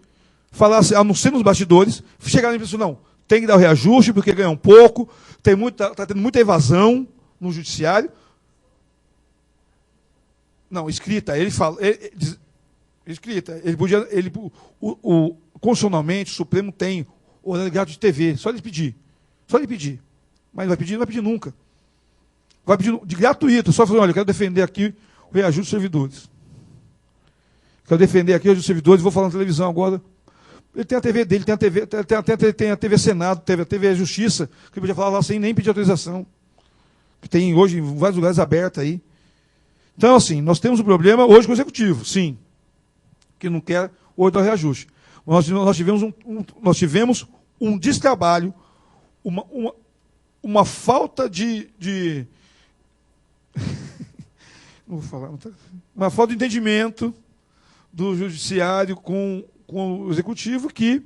falar assim, a não ser nos bastidores, chegar e dizer, não, tem que dar o reajuste porque ganha um pouco, está tendo muita evasão no judiciário. Não, escrita, ele fala... escrita, ele podia... constitucionalmente, o Supremo tem o horário grátis de TV, só ele pedir. Só ele pedir. Mas não vai pedir nunca. Vai pedir de gratuito, só falando, olha, eu quero defender aqui o reajuste dos servidores. Quero defender aqui o reajuste dos servidores, vou falar na televisão agora. Ele tem a TV dele, tem a TV Senado, tem a TV Justiça, que ele podia falar lá sem nem pedir autorização. Que tem hoje em vários lugares abertos aí. Então, assim, nós temos um problema hoje com o Executivo, sim, que não quer hoje dar reajuste. Nós tivemos um destrabalho, uma falta de não vou falar, uma falta de entendimento do Judiciário com o Executivo que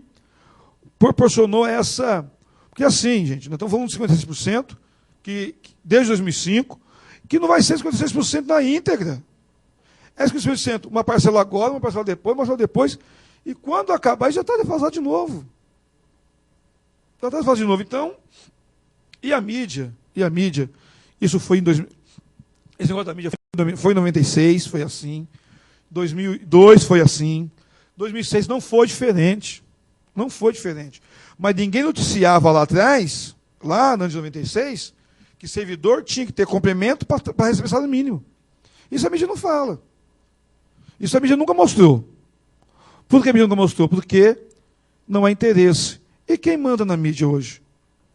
proporcionou essa... Porque assim, gente, nós estamos falando de 56%, que desde 2005, que não vai ser 56% na íntegra. É 56%, uma parcela agora, uma parcela depois, e quando acabar, já está defasado de novo. Já está defasado de novo. Então, e a mídia, isso foi em 2000, esse negócio da mídia foi em 96, foi assim, 2002 foi assim, 2006 não foi diferente, mas ninguém noticiava lá atrás, lá no ano de 96, que servidor tinha que ter complemento para receber salário mínimo. Isso a mídia não fala. Isso a mídia nunca mostrou. Por que a mídia nunca mostrou? Porque não há interesse. E quem manda na mídia hoje?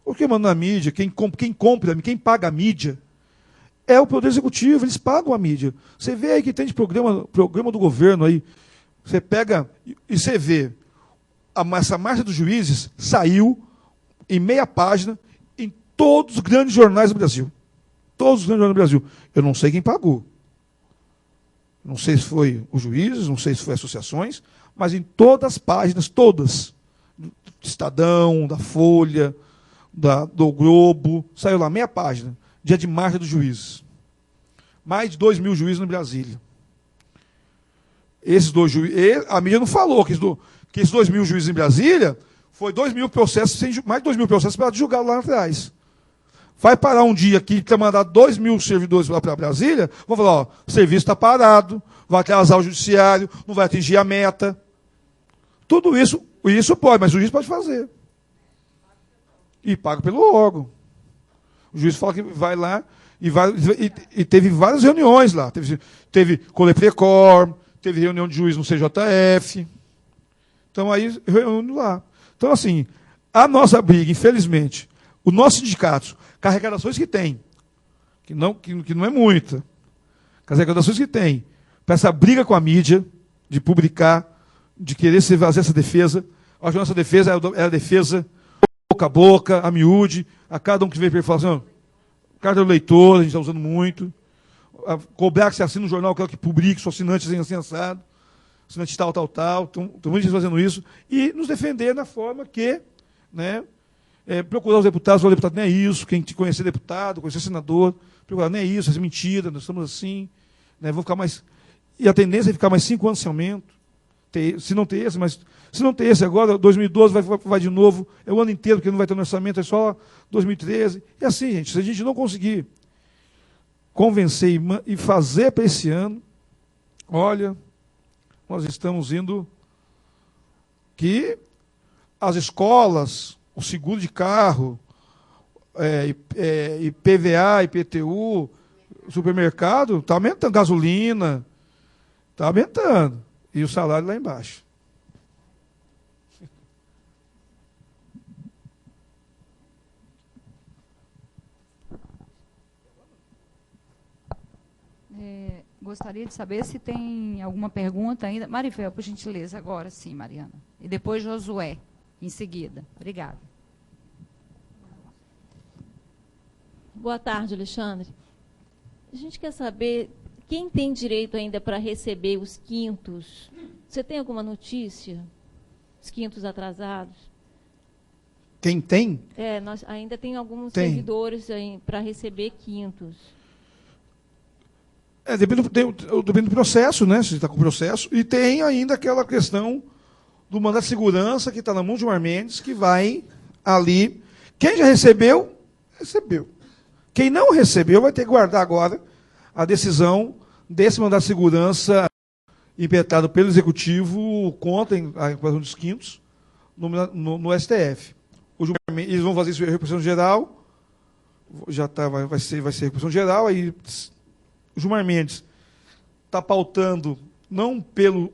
O que manda na mídia, quem paga a mídia, é o Poder Executivo, eles pagam a mídia. Você vê aí que tem de programa do governo aí, você pega e você vê, essa marcha dos juízes saiu em meia página em todos os grandes jornais do Brasil. Todos os grandes jornais do Brasil. Eu não sei quem pagou. Não sei se foi os juízes, não sei se foi associações, mas em todas as páginas, todas, do Estadão, da Folha, do Globo, saiu lá meia página, dia de marcha dos juízes. Mais de 2.000 juízes no Brasília. Esses 2 juízes, a mídia não falou que esses 2.000 juízes em Brasília foi 2.000 processos, mais de 2.000 processos para julgar lá atrás. Vai parar um dia aqui para mandar 2.000 servidores lá para Brasília, vão falar, ó, o serviço está parado, vai atrasar o judiciário, não vai atingir a meta. Tudo isso pode, mas o juiz pode fazer. E paga pelo órgão. O juiz fala que vai lá e teve várias reuniões lá. Teve Coleprecor, teve reunião de juiz no CJF. Então aí reúne lá. Então, assim, a nossa briga, infelizmente, os nossos sindicatos, com as arrecadações que tem, que não é muita, com as arrecadações que tem, para essa briga com a mídia, de publicar, de querer fazer essa defesa, acho que a nossa defesa é a defesa boca a boca, a miúde, a cada um que veio para ele falar assim, carta do leitor, a gente está usando muito, cobrar que você assina um jornal, que publique, sou assinante assim, assado, assinante tal. Tem muita gente fazendo isso, e nos defender da forma que, né, procurar os deputados, o deputado não é isso, quem te conhecer deputado, conhecer senador, procurar não é isso, é mentira, nós estamos assim, né, vou ficar mais... E a tendência é ficar mais 5 anos sem aumento, se não ter esse agora, 2012 vai de novo, é o ano inteiro que não vai ter no orçamento, é só 2013. E assim, gente, se a gente não conseguir convencer e fazer para esse ano, olha, nós estamos indo que as escolas, o seguro de carro, IPVA, IPTU, supermercado, está aumentando, gasolina, está aumentando. E o salário lá embaixo. Gostaria de saber se tem alguma pergunta ainda. Marifel, por gentileza, agora sim, Mariana. E depois Josué, em seguida. Obrigada. Boa tarde, Alexandre. A gente quer saber quem tem direito ainda para receber os quintos. Você tem alguma notícia? Os quintos atrasados? Quem tem? Nós ainda tem alguns servidores para receber quintos. Depende do processo, né? Se está com o processo. E tem ainda aquela questão do mandato de segurança que está na mão de Gilmar Mendes, que vai ali. Quem já recebeu, recebeu. Quem não recebeu vai ter que guardar agora a decisão desse mandato de segurança impetrado pelo Executivo contra a incorporação dos quintos no STF. Eles vão fazer isso em repercussão geral, vai ser repercussão geral, aí o Gilmar Mendes está pautando não pelo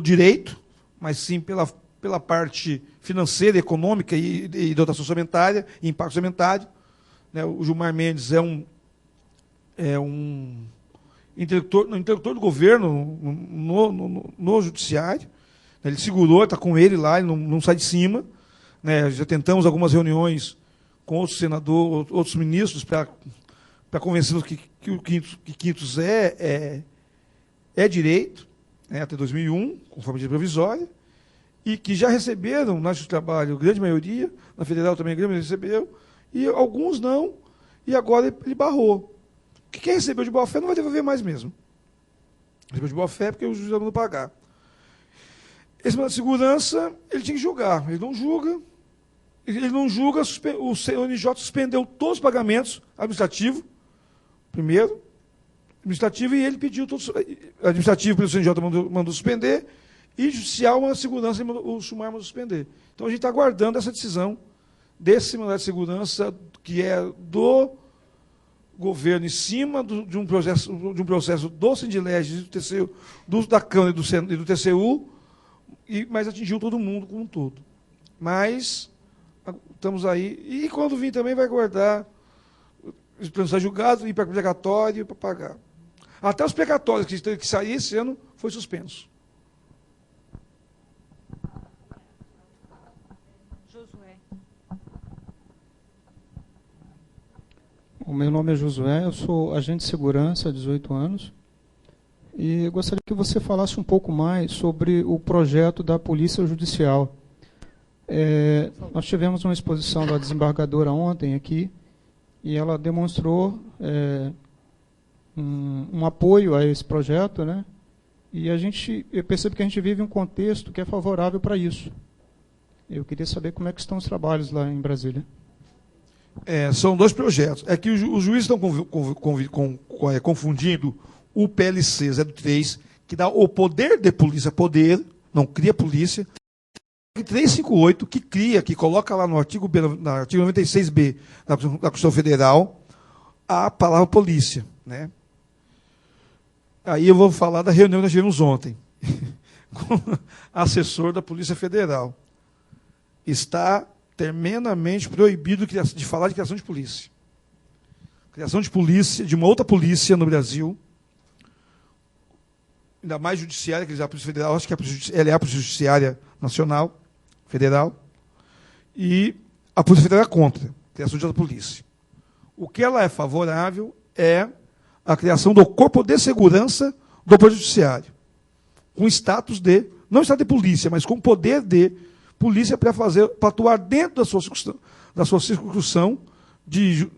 direito, mas sim pela parte financeira, econômica e dotação orçamentária, e impacto orçamentário. Né, o Gilmar Mendes é um interlocutor do governo no judiciário. Ele segurou, está com ele lá, ele não sai de cima. Né, já tentamos algumas reuniões com outros senadores, outros ministros, para convencê-los que o quintos é direito, né, até 2001, conforme medida provisória, e que já receberam na Justiça do Trabalho, grande maioria, na Federal também a grande maioria recebeu, e alguns não, e agora ele barrou. Que quem recebeu de boa fé não vai devolver mais mesmo. Recebeu de boa fé porque o juiz mandou pagar. Esse mandato de segurança, ele tinha que julgar. Ele não julga, o CNJ suspendeu todos os pagamentos administrativos, primeiro, administrativo, e ele pediu todos, administrativo pelo CNJ mandou suspender, e judicial, uma segurança, o Gilmar mandou suspender. Então a gente está aguardando essa decisão desse mandato de segurança, que é do governo em cima de um processo do Sindilege, do TCU, da Câmara e do TCU, mas atingiu todo mundo como um todo. Mas estamos aí, e quando vir também vai aguardar os planos julgados, ir para precatório para pagar. Até os precatórios que saíram esse ano foi suspenso. Josué. O meu nome é Josué, eu sou agente de segurança há 18 anos. E eu gostaria que você falasse um pouco mais sobre o projeto da Polícia Judicial. Nós tivemos uma exposição da desembargadora ontem aqui, e ela demonstrou um apoio a esse projeto, né? E eu percebo que a gente vive um contexto que é favorável para isso. Eu queria saber como é que estão os trabalhos lá em Brasília. São dois projetos. É que os juízes estão confundindo o PLC 03, que dá o poder de polícia, não cria polícia, e 358, que coloca lá no artigo 96B da Constituição Federal a palavra polícia. Né? Aí eu vou falar da reunião que nós tivemos ontem, com o assessor da Polícia Federal. Está tremendamente proibido de falar de criação de polícia. Criação de polícia, de uma outra polícia no Brasil, ainda mais judiciária, que a Polícia Federal, acho que ela é a Polícia Judiciária Nacional, Federal, e a Polícia Federal é contra a criação de outra polícia. O que ela é favorável é a criação do Corpo de Segurança do Poder Judiciário, com status não status de polícia, mas com poder de polícia para atuar dentro da sua circunscrição, de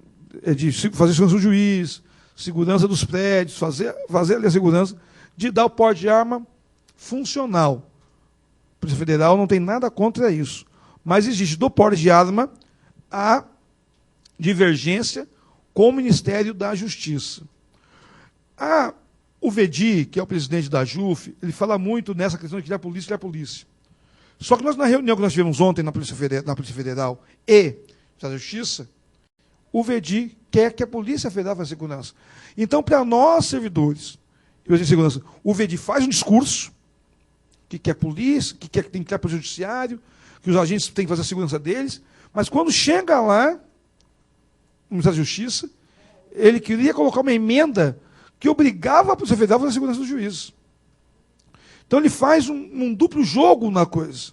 fazer segurança do juiz, segurança dos prédios, fazer ali a segurança, de dar o porte de arma funcional. A Polícia Federal não tem nada contra isso. Mas existe do porte de arma a divergência com o Ministério da Justiça. O VEDI, que é o presidente da JUF, ele fala muito nessa questão de criar polícia. Só que na reunião que nós tivemos ontem na Polícia Federal e da Justiça, o VEDI quer que a Polícia Federal faça segurança. Então, para nós, servidores de segurança, o VEDI faz um discurso que quer polícia, que tem que ir para o judiciário, que os agentes têm que fazer a segurança deles, mas quando chega lá, no Ministério da Justiça, ele queria colocar uma emenda que obrigava a Polícia Federal a fazer a segurança dos juízes. Então ele faz um duplo jogo na coisa.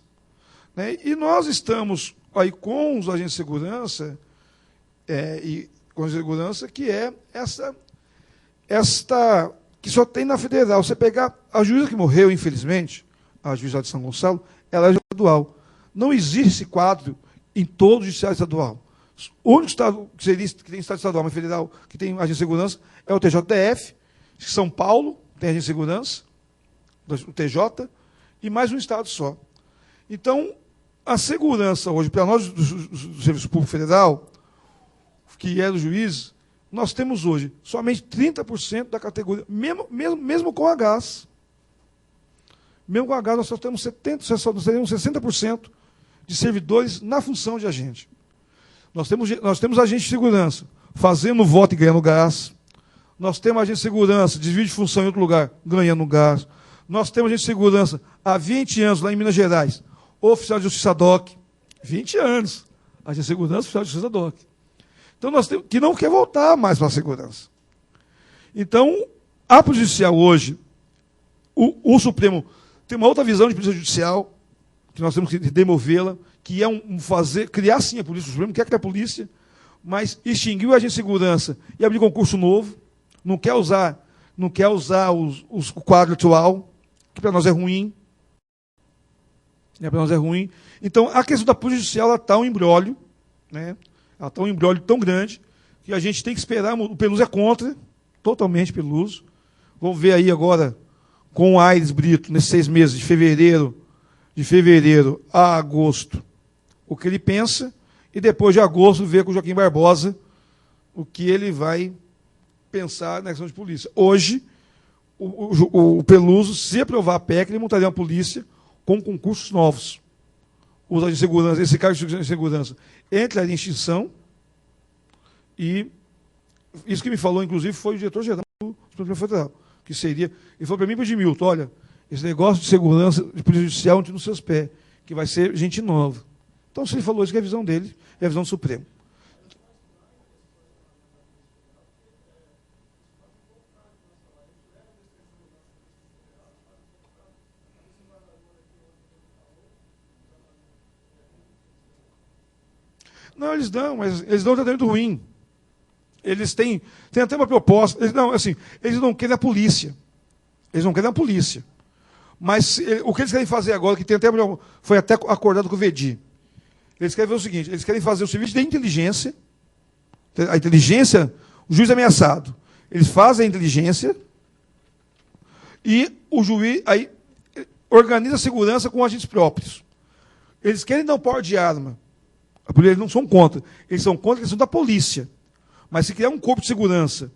Né? E nós estamos aí com os agentes de segurança, que é esta que só tem na federal. Você pegar a juíza que morreu, infelizmente, a juíza de São Gonçalo, ela é estadual. Não existe esse quadro em todo o judiciário estadual. O único estado que tem estado estadual, mas federal, que tem agente de segurança, é o TJF, São Paulo tem agente de segurança, o TJ, e mais um estado só. Então, a segurança hoje, para nós do Serviço Público Federal, que é do juiz, nós temos hoje somente 30% da categoria, mesmo com a gás. Mesmo com a gás, nós só temos 60% de servidores na função de agente. Nós temos agente de segurança fazendo voto e ganhando gás. Nós temos agente de segurança, desvio de função em outro lugar, ganhando gás. Nós temos agente de segurança há 20 anos, lá em Minas Gerais, oficial de justiça DOC. 20 anos. Agente de segurança, oficial de justiça DOC. Então, nós temos que não quer voltar mais para a segurança. Então, a Polícia Judicial hoje, o Supremo tem uma outra visão de Polícia Judicial, que nós temos que demovê-la, que é criar sim a Polícia. O Supremo quer criar a polícia, mas extinguir o agente de segurança e abrir concurso novo, não quer usar o quadro atual, que para nós é ruim. Para nós é ruim. Então, a questão da Polícia Judicial está um embrólio, né? Ela está um embrólio tão grande que a gente tem que esperar. O Peluso é contra, totalmente Peluso. Vamos ver aí agora com o Aires Brito, nesses 6 meses, de fevereiro a agosto, o que ele pensa, e depois de agosto ver com o Joaquim Barbosa o que ele vai pensar na questão de polícia. Hoje, o Peluso, se aprovar a PEC, ele montaria uma polícia com concursos novos. Os agentes de segurança, esse cargo de segurança entraria em extinção, e isso que me falou, inclusive, foi o diretor-geral do Supremo Federal, que seria, ele falou para mim e para o Edmilton, olha, esse negócio de segurança, de polícia judicial, não tem nos seus pés, que vai ser gente nova. Então, se ele falou isso, que é a visão dele, é a visão do Supremo. Não, eles dão, mas eles dão um tratamento ruim. Eles têm até uma proposta. Eles não querem a polícia. Eles não querem a polícia. Mas o que eles querem fazer agora, que foi até acordado com o VEDI, eles querem ver o seguinte, eles querem fazer o serviço de inteligência, a inteligência, o juiz é ameaçado. Eles fazem a inteligência e o juiz aí organiza a segurança com agentes próprios. Eles querem dar um porte de arma. Eles não são contra. Eles são contra a questão da polícia. Mas se criar um corpo de segurança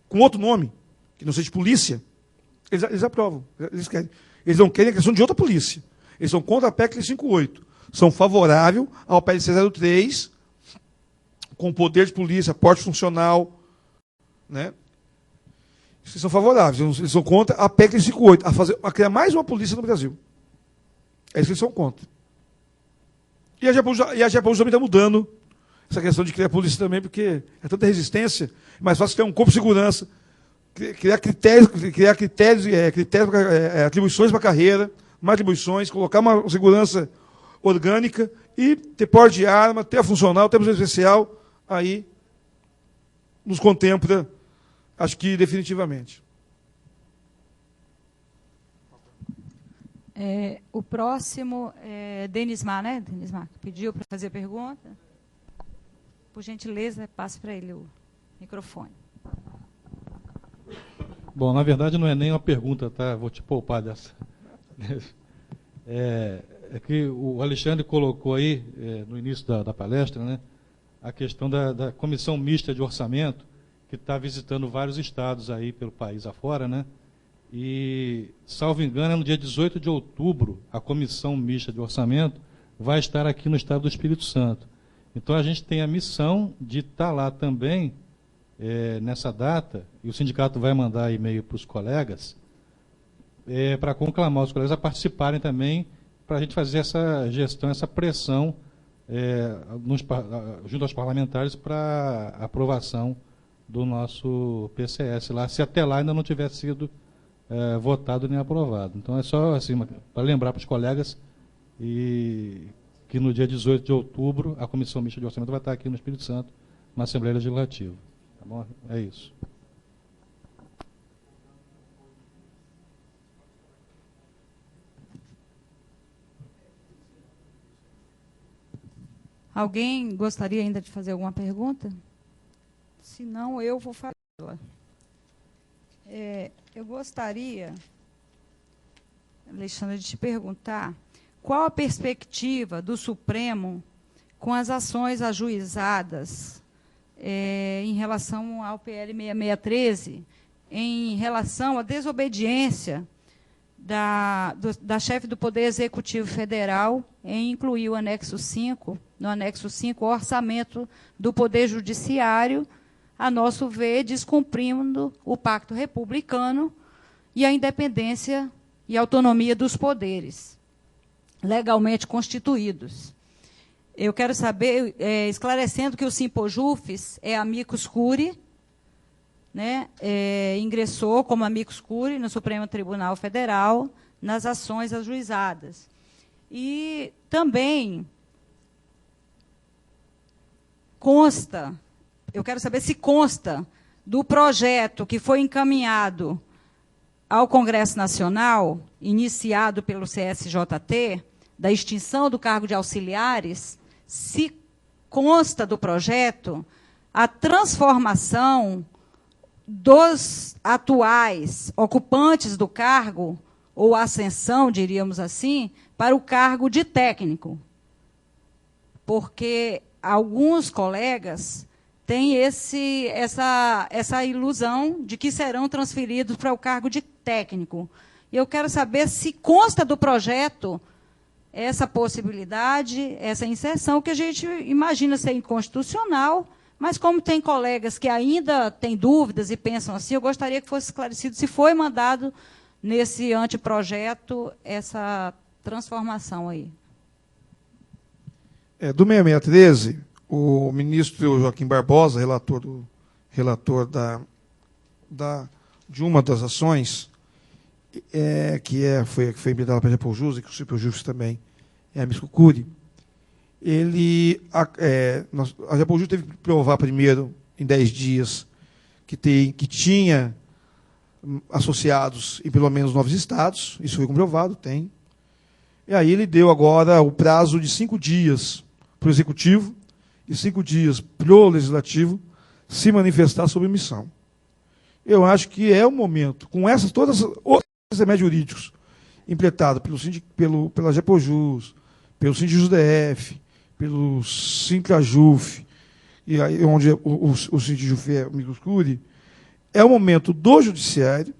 com outro nome, que não seja de polícia, eles aprovam. Eles não querem a questão de outra polícia. Eles são contra a PEC 58. São favoráveis ao PLC 03, com poder de polícia, porte funcional. Né? Eles são favoráveis. Eles são contra a PEC 58, a criar mais uma polícia no Brasil. É isso que eles são contra. E a GEPUJ também está mudando essa questão de criar polícia também, porque é tanta resistência, é mais fácil ter um corpo de segurança, criar critérios, atribuições para a carreira, mais atribuições, colocar uma segurança orgânica e ter porte de arma, ter a funcional, ter a polícia especial, aí nos contempla, acho que definitivamente. O próximo é Denismar, né? Denismar, que pediu para fazer a pergunta. Por gentileza, passe para ele o microfone. Bom, na verdade não é nem uma pergunta, tá? Vou te poupar dessa. É que o Alexandre colocou aí, no início da palestra, né, a questão da comissão mista de orçamento, que está visitando vários estados aí pelo país afora, né? E, salvo engano, no dia 18 de outubro, a comissão mista de orçamento vai estar aqui no estado do Espírito Santo. Então, a gente tem a missão de estar lá também, nessa data, e o sindicato vai mandar e-mail para os colegas, para conclamar os colegas a participarem também, para a gente fazer essa gestão, essa pressão junto aos parlamentares para aprovação do nosso PCS lá, se até lá ainda não tiver sido votado nem aprovado. Então, é só assim, para lembrar para os colegas que no dia 18 de outubro a Comissão Mista de Orçamento vai estar aqui no Espírito Santo, na Assembleia Legislativa. Tá bom? É isso. Alguém gostaria ainda de fazer alguma pergunta? Se não, eu vou fazer. Eu gostaria, Alexandre, de te perguntar qual a perspectiva do Supremo com as ações ajuizadas em relação ao PL 6613, em relação à desobediência da chefe do Poder Executivo Federal em incluir o anexo 5, no anexo 5, o orçamento do Poder Judiciário, a nosso ver, descumprindo o Pacto Republicano e a independência e autonomia dos poderes legalmente constituídos. Eu quero saber, esclarecendo que o Simpojufes é amicus curiae, né, ingressou como amicus curiae no Supremo Tribunal Federal nas ações ajuizadas. E também consta, eu quero saber se consta do projeto que foi encaminhado ao Congresso Nacional, iniciado pelo CSJT, da extinção do cargo de auxiliares, se consta do projeto a transformação dos atuais ocupantes do cargo, ou ascensão, diríamos assim, para o cargo de técnico. Porque alguns colegas têm essa ilusão de que serão transferidos para o cargo de técnico. Eu quero saber se consta do projeto essa possibilidade, essa inserção, que a gente imagina ser inconstitucional, mas como tem colegas que ainda têm dúvidas e pensam assim, eu gostaria que fosse esclarecido se foi mandado nesse anteprojeto essa transformação aí. Do 6613, o ministro Joaquim Barbosa, relator de uma das ações, foi implementada pela Japojus, e que o Simpojufes também é amicus curiae, a Japojus teve que provar primeiro, em 10 dias, que tinha associados em pelo menos 9 estados, isso foi comprovado, tem. E aí ele deu agora o prazo de 5 dias para o Executivo e 5 dias para o Legislativo se manifestar sobre omissão. Eu acho que é o momento, com todas as outros remédios jurídicos implementados pela Japojus, pelo SINDIJUS-DF, pelo SINCRAJUF, e aí onde o SINDIJUF é amicus curiae, é o momento do Judiciário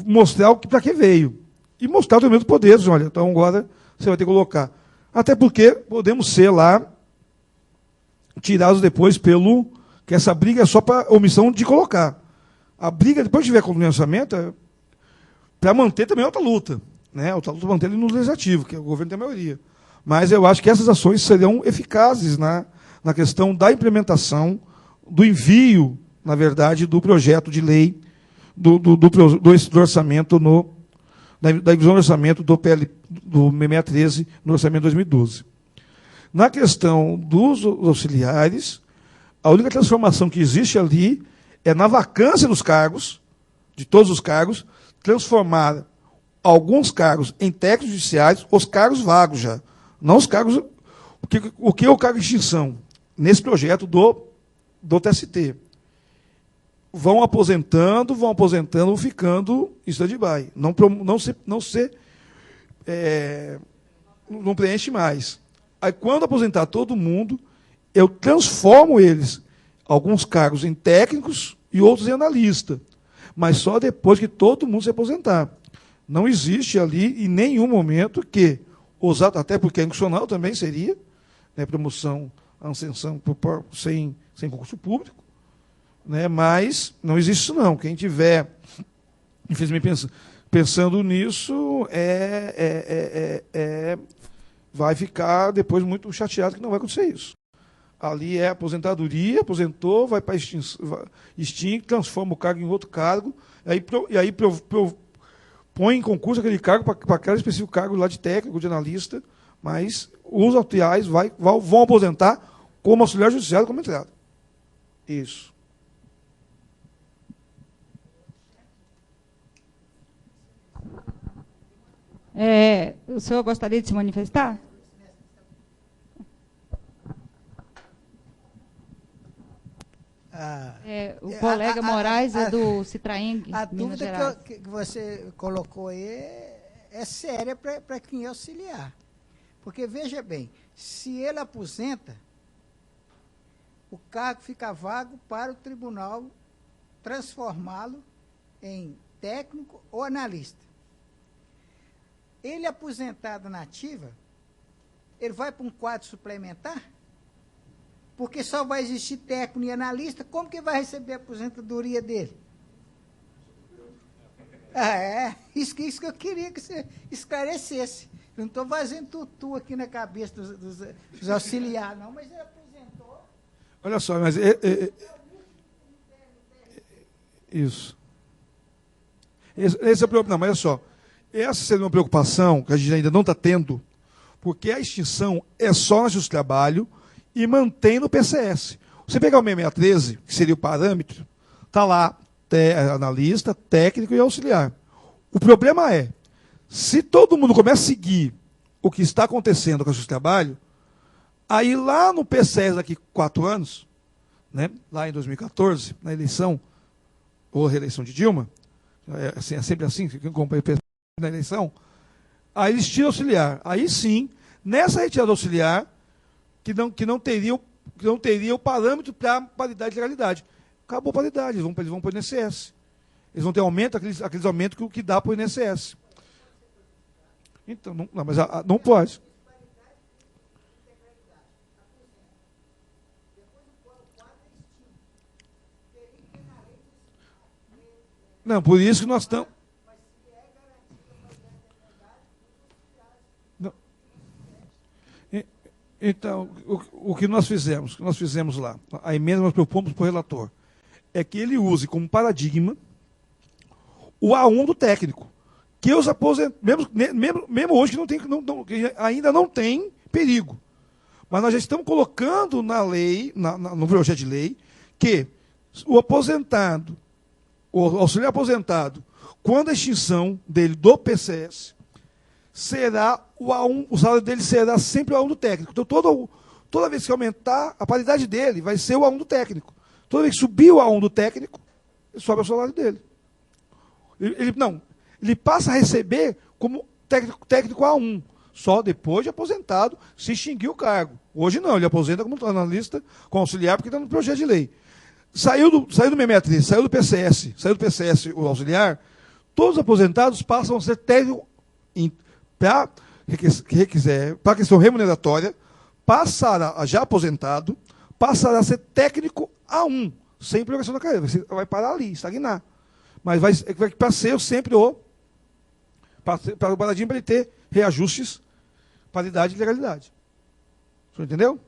mostrar para que veio. E mostrar também os poderes. Olha, então agora você vai ter que colocar. Até porque podemos ser lá tirados depois que essa briga é só para omissão de colocar. A briga, depois de tiver com o orçamento, é para manter também outra luta. Né? Outra luta manter ele no Legislativo, que o governo tem a maioria. Mas eu acho que essas ações serão eficazes na questão da implementação, do envio, na verdade, do projeto de lei, do orçamento, da divisão do orçamento do PL do 6613 no orçamento de 2012. Na questão dos auxiliares, a única transformação que existe ali é na vacância dos cargos, de todos os cargos, transformar alguns cargos em técnicos judiciários, os cargos vagos já. Não os cargos... O que é o cargo de extinção? Nesse projeto do TST. Vão aposentando, ficando em stand-by. Não preenche mais. Aí, quando aposentar todo mundo, eu transformo alguns cargos em técnicos e outros em analista. Mas só depois que todo mundo se aposentar. Não existe ali, em nenhum momento, até porque é inconstitucional também seria, né, promoção, ascensão sem concurso público, né, mas não existe isso não. Quem tiver, infelizmente, pensando nisso, vai ficar depois muito chateado que não vai acontecer isso. Ali é aposentadoria, aposentou, vai para extingue, transforma o cargo em outro cargo, e aí põe em concurso aquele cargo para aquele específico cargo lá de técnico, de analista, mas os atuais vão aposentar como auxiliar judiciário como entrada. Isso. O senhor gostaria de se manifestar? colega Moraes é do Citraeng, A Minas dúvida Gerais. que você colocou aí é séria para quem é auxiliar. Porque, veja bem, se ele aposenta, o cargo fica vago para o tribunal transformá-lo em técnico ou analista. Ele aposentado na ativa, ele vai para um quadro suplementar? Porque só vai existir técnico e analista, como que vai receber a aposentadoria dele? Isso que eu queria que você esclarecesse. Eu não estou fazendo tutu aqui na cabeça dos auxiliares, não, mas ele aposentou. Olha só, mas... isso. Esse é o problema. Não, mas olha só. Essa seria uma preocupação que a gente ainda não está tendo, porque a extinção é só na Justiça do Trabalho e mantém no PCS. Você pegar o 6613, que seria o parâmetro, está lá, analista, técnico e auxiliar. O problema é, se todo mundo começa a seguir o que está acontecendo com a Justiça do Trabalho, aí lá no PCS daqui 4 anos, né, lá em 2014, na eleição, ou reeleição de Dilma, é sempre assim, na eleição, aí eles tiram auxiliar. Aí sim, nessa retirada auxiliar, que não teria o parâmetro para paridade e legalidade. Acabou a paridade, eles vão para o INSS. Eles vão ter aumento, aqueles aumentos que dá para o INSS. Então, mas não pode. Não, por isso que nós estamos... Então, o que nós fizemos lá, a emenda nós propomos para o relator, é que ele use como paradigma o A1 do técnico, que os aposentados, mesmo hoje que ainda não tem perigo, mas nós já estamos colocando na lei, no projeto de lei, que o aposentado, o auxiliar aposentado, quando a extinção dele do PCS, será o A1, o salário dele será sempre o A1 do técnico. Então, toda vez que aumentar, a paridade dele vai ser o A1 do técnico. Toda vez que subir o A1 do técnico, sobe o salário dele. Ele passa a receber como técnico A1, só depois de aposentado, se extinguir o cargo. Hoje não, ele aposenta como analista, como auxiliar, porque está no projeto de lei. Saiu do 663, saiu do PCS o auxiliar, todos os aposentados passam a ser técnico para a questão remuneratória, passará, já aposentado, passará a ser técnico A1, sem progressão da carreira. Vai parar ali, estagnar. Mas vai para ser sempre para o paradigma para ele ter reajustes, paridade e legalidade. O senhor entendeu?